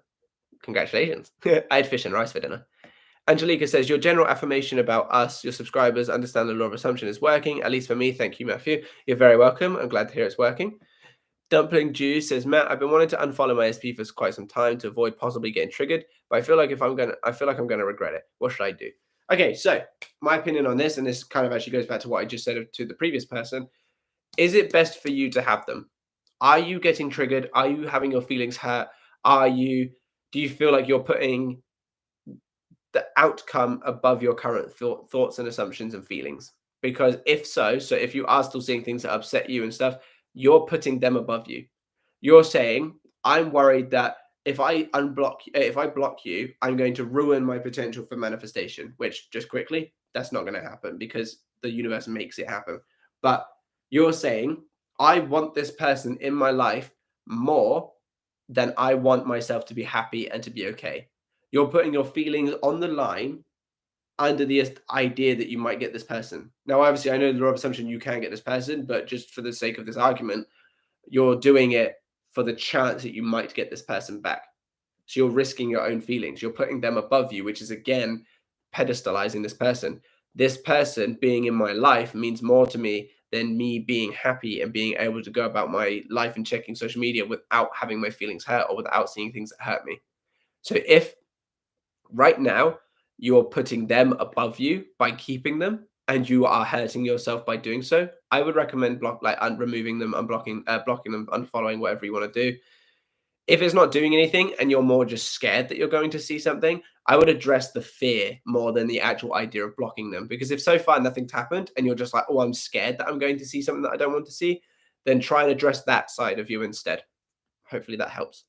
Congratulations. I had fish and rice for dinner. Angelica says, your general affirmation about us, your subscribers, understand the law of assumption is working, at least for me. Thank you, Matthew. You're very welcome. I'm glad to hear it's working. Dumpling Juice says, Matt, I've been wanting to unfollow my SP for quite some time to avoid possibly getting triggered, but I feel like I'm gonna regret it. What should I do? Okay, so my opinion on this, and this kind of actually goes back to what I just said to the previous person. Is it best for you to have them? Are you getting triggered? Are you having your feelings hurt? Do you feel like you're putting the outcome above your current thoughts and assumptions and feelings? Because if so if you are still seeing things that upset you and stuff, you're putting them above you. You're saying, I'm worried that if I block you, I'm going to ruin my potential for manifestation, which just quickly, that's not going to happen because the universe makes it happen. But you're saying, I want this person in my life more than I want myself to be happy and to be okay. You're putting your feelings on the line under the idea that you might get this person. Now, obviously, I know the law of assumption you can get this person, but just for the sake of this argument, you're doing it for the chance that you might get this person back. So you're risking your own feelings. You're putting them above you, which is again pedestalizing this person. This person being in my life means more to me than me being happy and being able to go about my life and checking social media without having my feelings hurt or without seeing things that hurt me. So if right now you're putting them above you by keeping them and you are hurting yourself by doing so, I would recommend removing them, unblocking, blocking them, unfollowing, whatever you want to do. If it's not doing anything and you're more just scared that you're going to see something, I would address the fear more than the actual idea of blocking them. Because if so far nothing's happened and you're just like, oh, I'm scared that I'm going to see something that I don't want to see, then try and address that side of you instead. Hopefully that helps.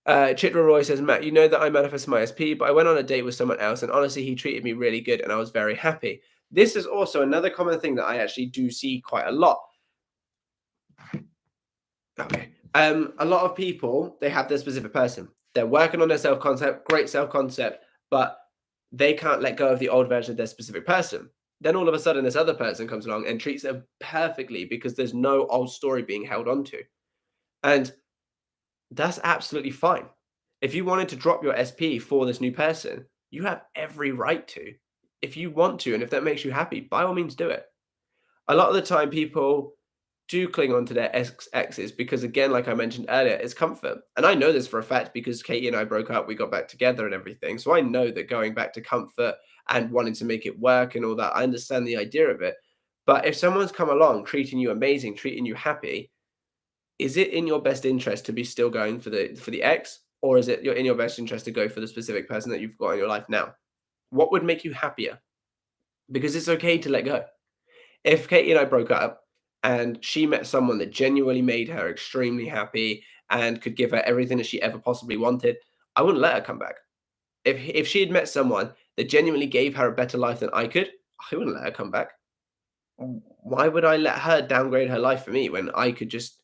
Chitra Roy says, Matt, you know that I manifest my SP, but I went on a date with someone else and honestly, he treated me really good and I was very happy. This is also another common thing that I actually do see quite a lot. Okay. A lot of people, they have their specific person. They're working on their self-concept, great self-concept, but they can't let go of the old version of their specific person. Then all of a sudden, this other person comes along and treats them perfectly because there's no old story being held onto. And that's absolutely fine. If you wanted to drop your SP for this new person, you have every right to. If you want to, and if that makes you happy, by all means do it. A lot of the time, people do cling on to their exes because, again, like I mentioned earlier, it's comfort. And I know this for a fact because Katie and I broke up, we got back together and everything. So I know that going back to comfort and wanting to make it work and all that, I understand the idea of it. But if someone's come along treating you amazing, treating you happy, is it in your best interest to be still going for the ex, or is it in your best interest to go for the specific person that you've got in your life now? What would make you happier? Because it's okay to let go. If Katie and I broke up and she met someone that genuinely made her extremely happy and could give her everything that she ever possibly wanted, I wouldn't let her come back. If she had met someone that genuinely gave her a better life than I could, I wouldn't let her come back. Why would I let her downgrade her life for me when I could just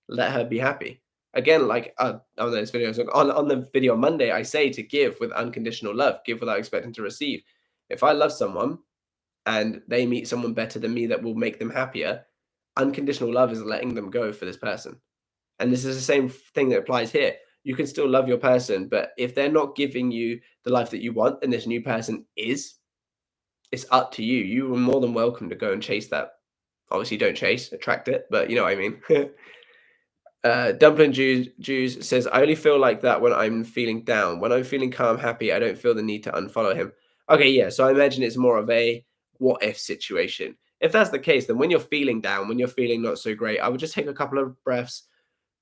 let her be happy? Again, like on those videos, on the video Monday, I say to give with unconditional love, give without expecting to receive. If I love someone and they meet someone better than me that will make them happier, unconditional love is letting them go for this person. And this is the same thing that applies here. You can still love your person, but if they're not giving you the life that you want and this new person is, it's up to you. You are more than welcome to go and chase that. Obviously, don't chase, attract it, but you know what I mean. Dumpling Jews says, I only feel like that when I'm feeling down. When I'm feeling calm, happy, I don't feel the need to unfollow him. Okay, yeah. So I imagine it's more of a what if situation. If that's the case, then when you're feeling down, when you're feeling not so great, I would just take a couple of breaths,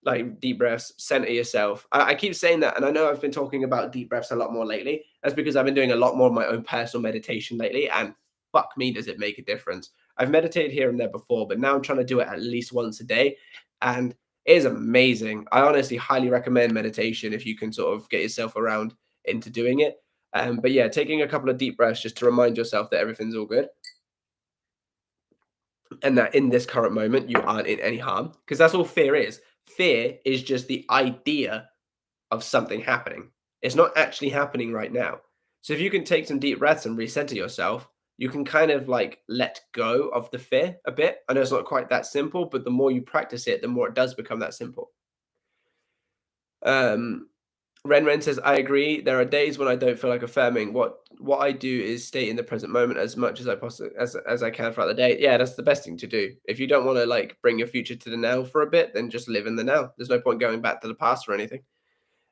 like deep breaths, center yourself. I keep saying that, and I know I've been talking about deep breaths a lot more lately. That's because I've been doing a lot more of my own personal meditation lately, and fuck me, does it make a difference. I've meditated here and there before, but now I'm trying to do it at least once a day, and it is amazing. I honestly highly recommend meditation if you can sort of get yourself around into doing it. But yeah, taking a couple of deep breaths just to remind yourself that everything's all good. and that in this current moment you aren't in any harm, because that's all fear is. Fear is just the idea of something happening. It's not actually happening right now. So if you can take some deep breaths and recenter yourself, you can kind of like let go of the fear a bit. I know it's not quite that simple, but the more you practice it, the more it does become that simple. Um, Ren says, I agree. There are days when I don't feel like affirming. What I do is stay in the present moment as much as I possibly as I can throughout the day. Yeah, that's the best thing to do. If you don't want to like bring your future to the now for a bit, then just live in the now. There's no point going back to the past or anything.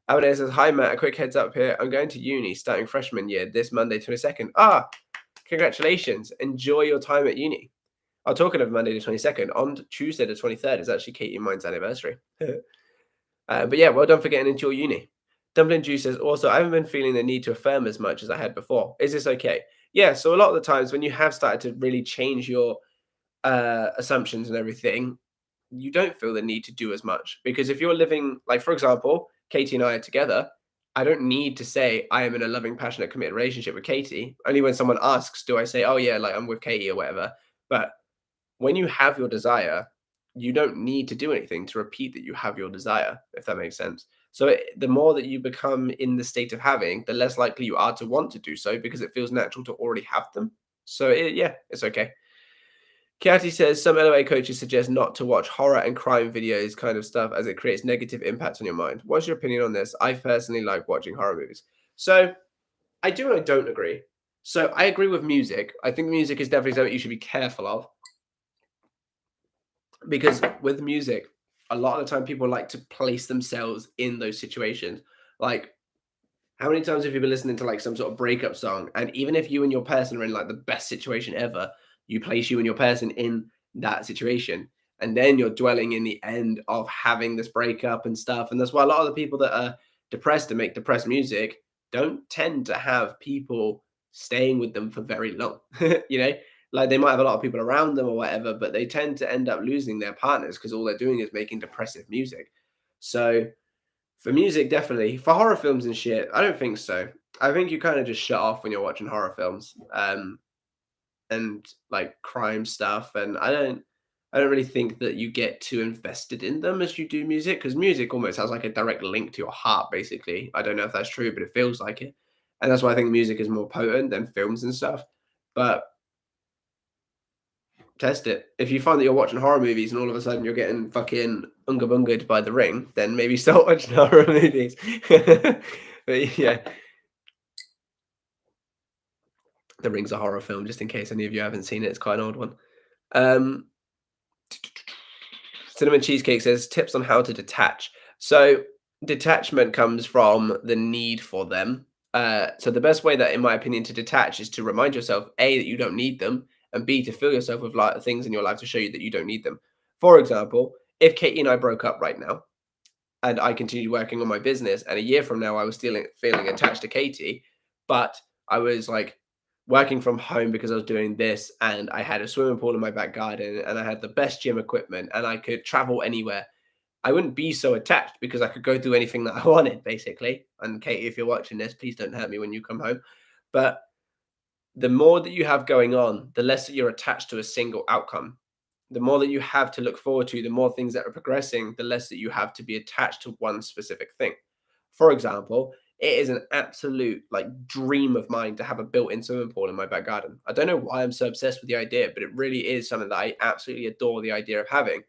Aberdeen says, hi Matt, a quick heads up here. I'm going to uni starting freshman year this Monday 22nd. Ah, congratulations. Enjoy your time at uni. Oh, talking of Monday the 22nd, on Tuesday the 23rd is actually Katie and mine's anniversary. But yeah, well done for getting into your uni. Dumpling Juice says, also, I haven't been feeling the need to affirm as much as I had before. Is this okay? Yeah, so a lot of the times when you have started to really change your assumptions and everything, you don't feel the need to do as much. Because if you're living, like, for example, Katie and I are together, I don't need to say I am in a loving, passionate, committed relationship with Katie. Only when someone asks do I say, oh, yeah, like I'm with Katie or whatever. But when you have your desire, you don't need to do anything to repeat that you have your desire, if that makes sense. So the more that you become in the state of having, the less likely you are to want to do so because it feels natural to already have them. So yeah, it's okay. Kiati says some LOA coaches suggest not to watch horror and crime videos kind of stuff as it creates negative impacts on your mind. What's your opinion on this? I personally like watching horror movies. So I do and I don't agree. So I agree with music. I think music is definitely something you should be careful of, because with music, a lot of the time people like to place themselves in those situations. Like, how many times have you been listening to like some sort of breakup song, and even if you and your person are in like the best situation ever, you place you and your person in that situation, and then you're dwelling in the end of having this breakup and stuff. And that's why a lot of the people that are depressed and make depressed music don't tend to have people staying with them for very long. you know, like they might have a lot of people around them or whatever, but they tend to end up losing their partners because all they're doing is making depressive music. So for music, definitely. For horror films and shit, I don't think so. I think you kind of just shut off when you're watching horror films, and like crime stuff. And I don't really think that you get too invested in them as you do music, because music almost has like a direct link to your heart, basically. I don't know if that's true, but it feels like it. And that's why I think music is more potent than films and stuff. But test it. If you find that you're watching horror movies and all of a sudden you're getting fucking unga bunged by the ring, then maybe start watching horror movies. But yeah, The Ring's a horror film, just in case any of you haven't seen it. It's quite an old one. Um, Cinnamon Cheesecake says tips on how to detach. So detachment comes from the need for them. So the best way that, in my opinion, to detach is to remind yourself, A, that you don't need them, and B, to fill yourself with like things in your life to show you that you don't need them. For example, if Katie and I broke up right now, and I continued working on my business, and a year from now I was still feeling attached to Katie, but I was like working from home because I was doing this, and I had a swimming pool in my back garden, and I had the best gym equipment, and I could travel anywhere. I wouldn't be so attached because I could go do anything that I wanted, basically. And Katie, if you're watching this, please don't hurt me when you come home. But the more that you have going on, the less that you're attached to a single outcome. The more that you have to look forward to, the more things that are progressing, the less that you have to be attached to one specific thing. For example, it is an absolute like dream of mine to have a built-in swimming pool in my back garden. I don't know why I'm so obsessed with the idea, but it really is something that I absolutely adore the idea of having.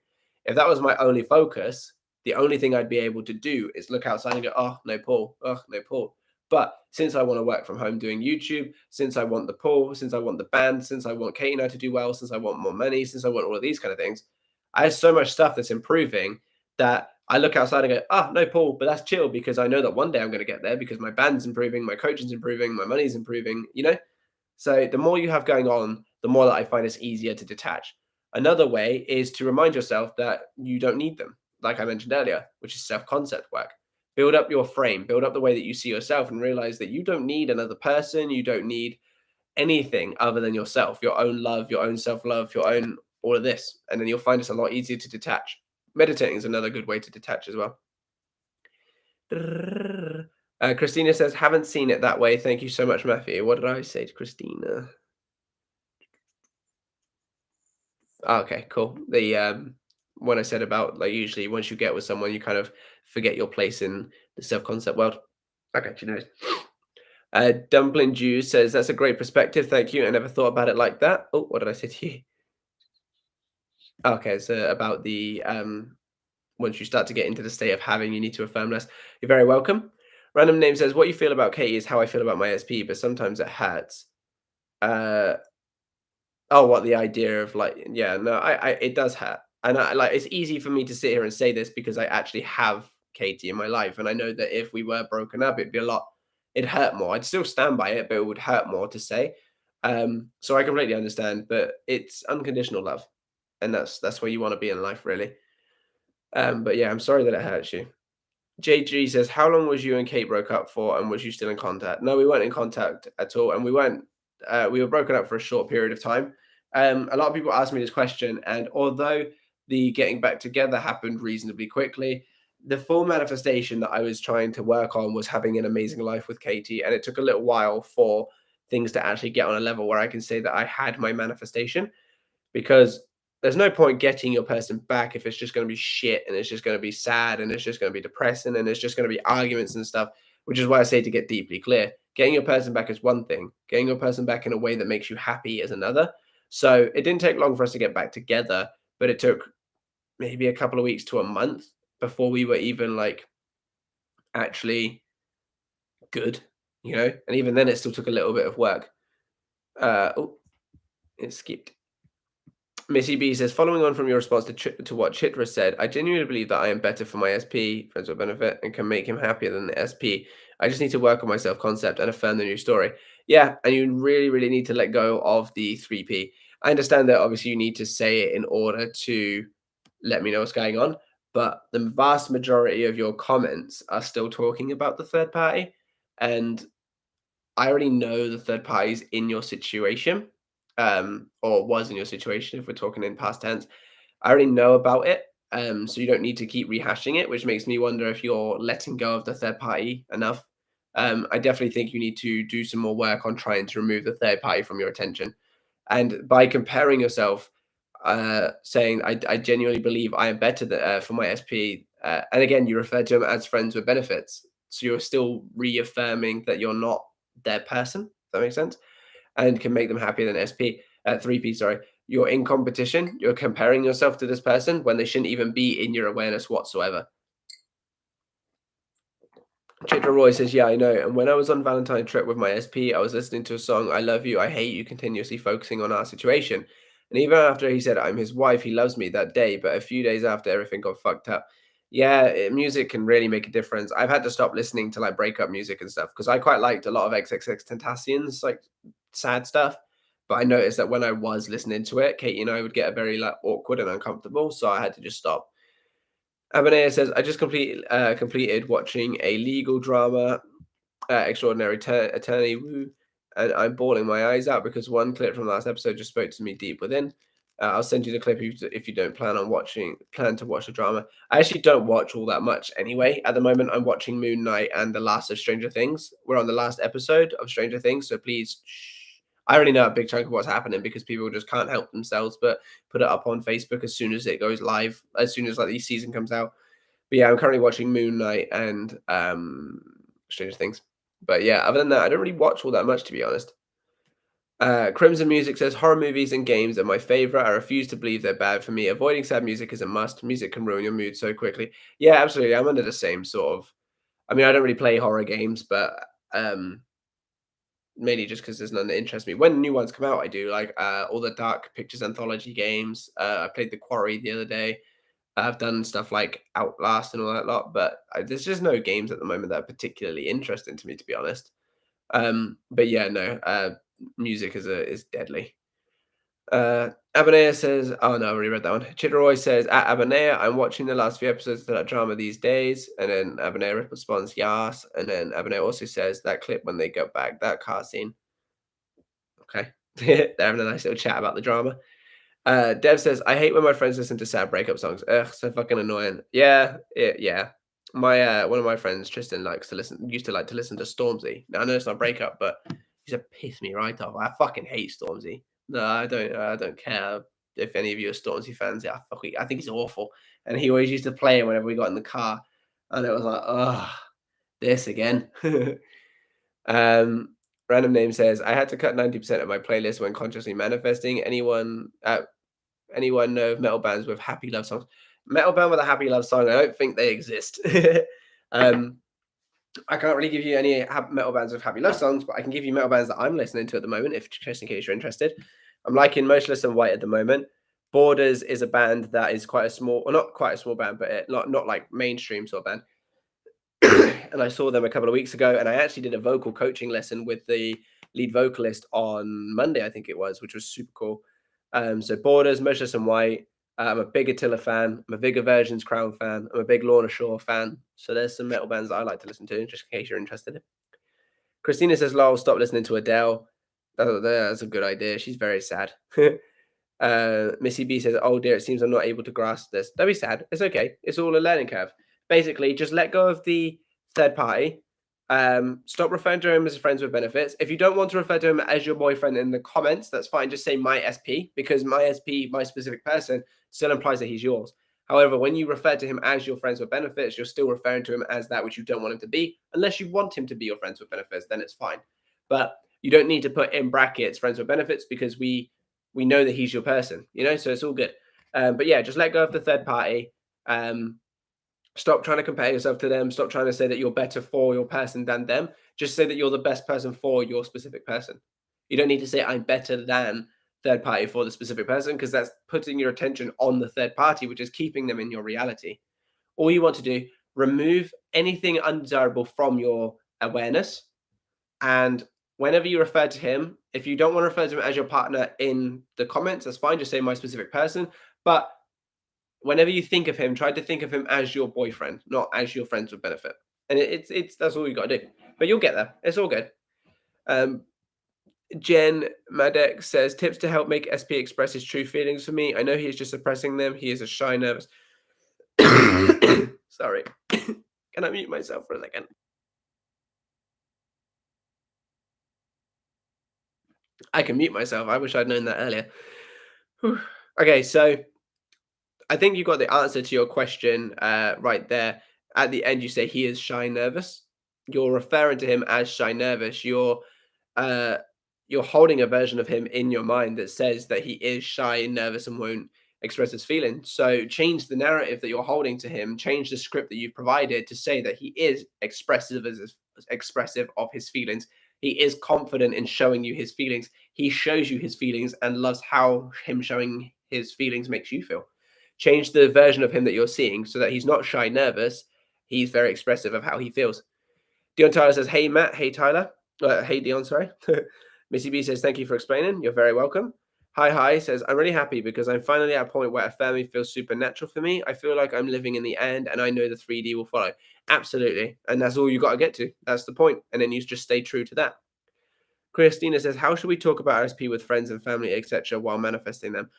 If that was my only focus, the only thing I'd be able to do is look outside and go, oh, no pool, oh, no pool. But since I want to work from home doing YouTube, since I want the pool, since I want the band, since I want Kate and I to do well, since I want more money, since I want all of these kind of things, I have so much stuff that's improving that I look outside and go, ah, no pool, but that's chill because I know that one day I'm going to get there because my band's improving, my coaching's improving, my money's improving, you know? So the more you have going on, the more that I find it's easier to detach. Another way is to remind yourself that you don't need them, like I mentioned earlier, which is self-concept work. Build up your frame, build up the way that you see yourself, and realize that you don't need another person, you don't need anything other than yourself, your own love, your own self-love, your own all of this. And then you'll find it's a lot easier to detach. Meditating is another good way to detach as well. Christina says, haven't seen it that way. Thank you so much, Matthew. What did I say to Christina? Oh, okay, cool. The when I said about like usually once you get with someone, you kind of forget your place in the self-concept world. Okay, she knows. Dumpling Juice says that's a great perspective. Thank you. I never thought about it like that. Oh, what did I say to you? Okay, so about the once you start to get into the state of having, you need to affirm less. You're very welcome. Random name says what you feel about Katie is how I feel about my SP, but sometimes it hurts. Uh, Oh, what the idea of like yeah, no, I it does hurt. And I like it's easy for me to sit here and say this because I actually have Katie in my life. And I know that if we were broken up, it'd hurt more. I'd still stand by it, but it would hurt more to say. So I completely understand, but it's unconditional love. And that's where you want to be in life, really. But yeah, I'm sorry that it hurts you. JG says, "How long was you and Kate broke up for, and was you still in contact?" No, we weren't in contact at all, and we weren't. We were broken up for a short period of time. A lot of people ask me this question, and although the getting back together happened reasonably quickly, the full manifestation that I was trying to work on was having an amazing life with Katie, and it took a little while for things to actually get on a level where I can say that I had my manifestation because there's no point getting your person back if it's just going to be shit and it's just going to be sad and it's just going to be depressing and it's just going to be arguments and stuff, which is why I say to get deeply clear. Getting your person back is one thing, getting your person back in a way that makes you happy is another. So it didn't take long for us to get back together, but it took maybe a couple of weeks to a month before we were even like actually good, you know? And even then, it still took a little bit of work. Oh, it skipped. Missy B says, following on from your response to what Chitra said, I genuinely believe that I am better for my SP, friends with benefit, and can make him happier than the SP. I just need to work on my self concept and affirm the new story. Yeah, and you really, really need to let go of the 3P. I understand that obviously you need to say it in order to let me know what's going on, but the vast majority of your comments are still talking about the third party. And I already know the third party's in your situation, or was in your situation if we're talking in past tense. I already know about it, so you don't need to keep rehashing it, which makes me wonder if you're letting go of the third party enough. I definitely think you need to do some more work on trying to remove the third party from your attention. And by comparing yourself, saying, I genuinely believe I am better for my SP. And again, you refer to them as friends with benefits. So you're still reaffirming that you're not their person. Does that make sense? And can make them happier than 3P, sorry. You're in competition. You're comparing yourself to this person when they shouldn't even be in your awareness whatsoever. Chitra Roy says, yeah, I know. And when I was on Valentine's trip with my SP, I was listening to a song, I Love You, I Hate You, continuously focusing on our situation. And even after he said I'm his wife, he loves me that day. But a few days after, everything got fucked up. Yeah, music can really make a difference. I've had to stop listening to like breakup music and stuff because I quite liked a lot of XXX Tentacion's like sad stuff. But I noticed that when I was listening to it, Katie and I would get a very like awkward and uncomfortable. So I had to just stop. Abanea says, I just completed watching a legal drama, Extraordinary Attorney, woo, and I'm bawling my eyes out because one clip from last episode just spoke to me deep within. I'll send you the clip if you don't plan to watch the drama. I actually don't watch all that much anyway. At the moment, I'm watching Moon Knight and the last of Stranger Things. We're on the last episode of Stranger Things, so please shh. I already know a big chunk of what's happening because people just can't help themselves but put it up on Facebook as soon as it goes live, as soon as like the season comes out. But yeah, I'm currently watching Moon Knight and Stranger Things. But yeah, other than that, I don't really watch all that much to be honest. Crimson Music says horror movies and games are my favorite. I refuse to believe they're bad for me. Avoiding sad music is a must. Music can ruin your mood so quickly. Yeah, absolutely. I'm under the same sort of. I mean, I don't really play horror games, but mainly just because there's none that interest me. When new ones come out, I do like all the Dark Pictures anthology games. I played The Quarry the other day. I've done stuff like Outlast and all that lot, but there's just no games at the moment that are particularly interesting to me, to be honest. But yeah, no, music is deadly. Abanea says, oh no, I already read that one. Chidroy says, at Abanea, I'm watching the last few episodes of that drama these days. And then Abanea responds, yes. And then Abanea also says, that clip when they go back, that car scene. Okay. They're having a nice little chat about the drama. Dev says, I hate when my friends listen to sad breakup songs. Ugh, so fucking annoying. Yeah, yeah. My one of my friends, Tristan, used to like to listen to Stormzy. Now I know it's not a breakup, but he used to piss me right off. I fucking hate Stormzy. No, I don't care. if any of you are Stormzy fans, yeah, I think he's awful. And he always used to play it whenever we got in the car, and it was like, oh, this again. um, Random name says I had to cut 90% of my playlist when consciously manifesting. Anyone know of metal bands with happy love songs? Metal band with a happy love song? I don't think they exist. um, I can't really give you any metal bands with happy love songs, but I can give you metal bands that I'm listening to at the moment, if just in case you're interested. I'm liking Motionless and White at the moment. Borders is a band that is quite a small, or not quite a small band, but not like mainstream sort of band. And I saw them a couple of weeks ago, and I actually did a vocal coaching lesson with the lead vocalist on Monday, I think it was, which was super cool. So Borders, Motionless and White. I'm a big Attila fan. I'm a big Aversion's Crown fan. I'm a big Lorna Shore fan. So there's some metal bands that I like to listen to, just in case you're interested. Christina says, "Lol, stop listening to Adele." Oh, that's a good idea. She's very sad. Missy B says, "Oh dear, it seems I'm not able to grasp this." Don't be sad. It's okay. It's all a learning curve. Basically, just let go of the third party. Stop referring to him as friends with benefits. If you don't want to refer to him as your boyfriend in the comments, that's fine. Just say my SP, because my SP, my specific person, still implies that he's yours. However, when you refer to him as your friends with benefits, you're still referring to him as that which you don't want him to be. Unless you want him to be your friends with benefits, then it's fine. But you don't need to put in brackets friends with benefits, because we know that he's your person, so it's all good. But yeah, just let go of the third party. Stop trying to compare yourself to them. Stop trying to say that you're better for your person than them. Just say that you're the best person for your specific person. You don't need to say I'm better than third party for the specific person, because that's putting your attention on the third party, which is keeping them in your reality. All you want to do, remove anything undesirable from your awareness. And whenever you refer to him, if you don't want to refer to him as your partner in the comments, that's fine. Just say my specific person. But whenever you think of him, try to think of him as your boyfriend, not as your friends with benefit. And it's that's all you got to do. But you'll get there. It's all good. Jen Madek says, tips to help make SP express his true feelings for me. I know he is just suppressing them. He is a shy, nervous. Sorry. Can I mute myself for a second? I can mute myself. I wish I'd known that earlier. Okay, so I think you got the answer to your question right there. At the end, you say he is shy, nervous. You're referring to him as shy, nervous. You're holding a version of him in your mind that says that he is shy and nervous and won't express his feelings. So change the narrative that you're holding to him. Change the script that you've provided to say that he is expressive of his feelings. He is confident in showing you his feelings. He shows you his feelings and loves how him showing his feelings makes you feel. Change the version of him that you're seeing so that he's not shy, nervous. He's very expressive of how he feels. Dion Tyler says, "Hey, Matt. Hey, Tyler. Hey, Dion, sorry." Missy B says, "Thank you for explaining. You're very welcome." Hi says, "I'm really happy because I'm finally at a point where affirming feels supernatural for me. I feel like I'm living in the end and I know the 3D will follow." Absolutely. And that's all you got to get to. That's the point. And then you just stay true to that. Christina says, "How should we talk about RSP with friends and family, etc., while manifesting them?"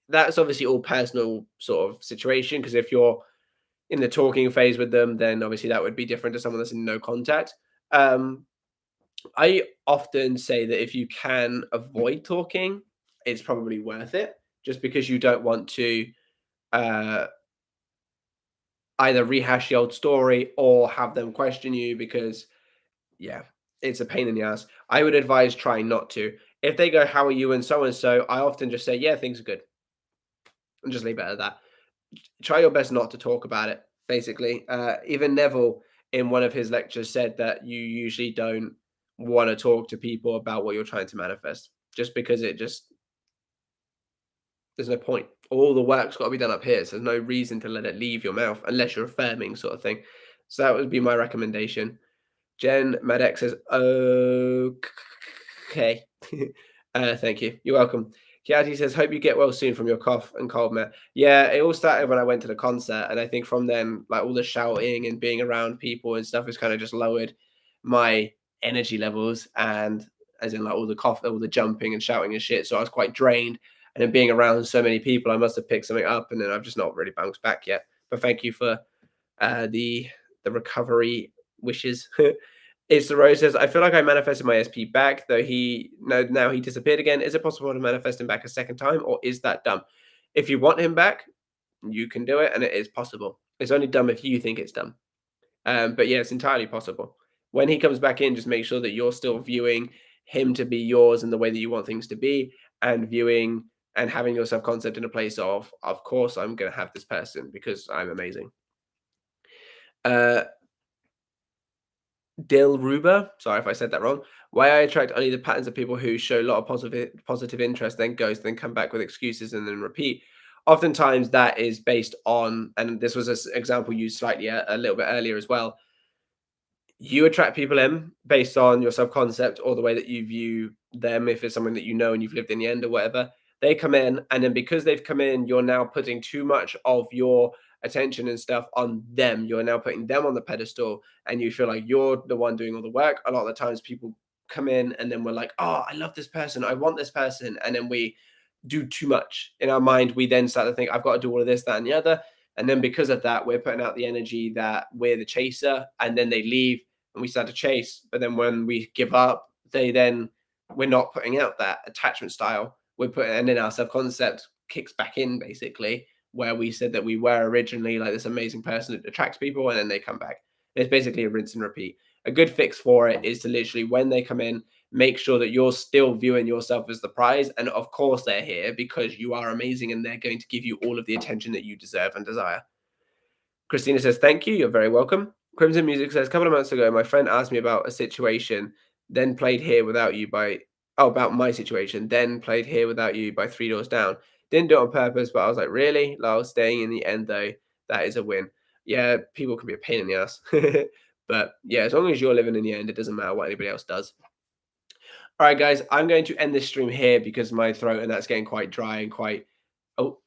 That's obviously all personal sort of situation, because if you're in the talking phase with them, then obviously that would be different to someone that's in no contact. I often say that if you can avoid talking, it's probably worth it, just because you don't want to uh, either rehash the old story or have them question you, because, yeah, it's a pain in the ass. I would advise trying not to. If they go, "How are you?" and so, I often just say, "Yeah, things are good," and just leave it at that. Try your best not to talk about it, basically. Even Neville, in one of his lectures, said that you usually don't want to talk to people about what you're trying to manifest, just because there's no point. All the work's got to be done up here, so there's no reason to let it leave your mouth unless you're affirming, sort of thing. So that would be my recommendation. Jen Madek says, "Okay." Thank you. You're welcome. Kiati says, "Hope you get well soon from your cough and cold, Matt." Yeah, it all started when I went to the concert, and I think from then, like, all the shouting and being around people and stuff has kind of just lowered my energy levels, and as in, like, all the cough, all the jumping and shouting and shit. So I was quite drained, and then being around so many people, I must have picked something up, and then I've just not really bounced back yet. But thank you for the recovery wishes. It's the Rose says, I feel like I manifested my SP back, though now he disappeared again. Is it possible to manifest him back a second time, or is that dumb? If you want him back, you can do it, and it is possible. It's only dumb if you think it's dumb. But yeah, it's entirely possible. When he comes back in, just make sure that you're still viewing him to be yours in the way that you want things to be, and viewing and having your self concept in a place of course, I'm going to have this person because I'm amazing. Uh, Dilruba, sorry if I said that wrong. Why I attract only the patterns of people who show a lot of positive interest, then ghost, then come back with excuses and then repeat. Oftentimes that is based on, and this was an example used slightly a little bit earlier as well. You attract people in based on your self-concept or the way that you view them. If it's someone that you know and you've lived in the end or whatever, they come in, and then because they've come in, you're now putting too much of your attention and stuff on them. You're now putting them on the pedestal, and you feel like you're the one doing all the work. A lot of the times people come in and then we're like, oh, I love this person, I want this person, and then we do too much in our mind. We then start to think, I've got to do all of this, that, and the other. And then because of that, we're putting out the energy that we're the chaser, and then they leave and we start to chase. But then when we give up, we're not putting out that attachment style. We're putting, and then our self-concept kicks back in basically, where we said that we were originally like this amazing person that attracts people, and then they come back. It's basically a rinse and repeat. A good fix for it is to literally, when they come in, make sure that you're still viewing yourself as the prize. And of course, they're here because you are amazing and they're going to give you all of the attention that you deserve and desire. Christina says, thank you. You're very welcome. Crimson Music says, a couple of months ago, my friend asked me about a situation, then played Here Without You about my situation, then played Here Without You by Three Doors Down. Didn't do it on purpose, but I was like, really? Lol, staying in the end, though, that is a win. Yeah, people can be a pain in the ass. But yeah, as long as you're living in the end, it doesn't matter what anybody else does. All right, guys, I'm going to end this stream here because my throat and that's getting quite dry and quite. Oh,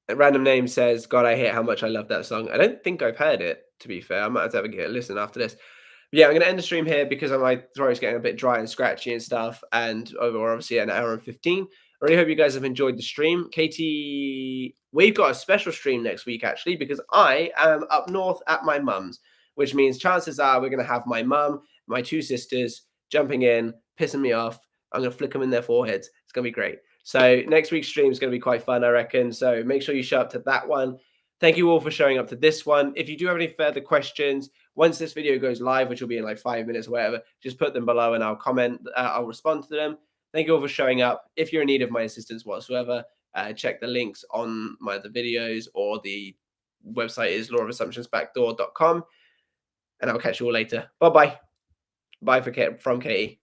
a random name says, God, I hate how much I love that song. I don't think I've heard it, to be fair. I might have to have a listen after this. But yeah, I'm going to end the stream here because my throat is getting a bit dry and scratchy and stuff. And over obviously an hour and 15. I really hope you guys have enjoyed the stream. Katie, we've got a special stream next week, actually, because I am up north at my mum's, which means chances are we're going to have my mum, my two sisters jumping in, pissing me off. I'm going to flick them in their foreheads. It's going to be great. So next week's stream is going to be quite fun, I reckon. So make sure you show up to that one. Thank you all for showing up to this one. If you do have any further questions, once this video goes live, which will be in like 5 minutes or whatever, just put them below and I'll comment. I'll respond to them. Thank you all for showing up. If you're in need of my assistance whatsoever, check the links on my other videos, or the website is lawofassumptionsbackdoor.com. And I'll catch you all later. Bye-bye. Bye from Katie.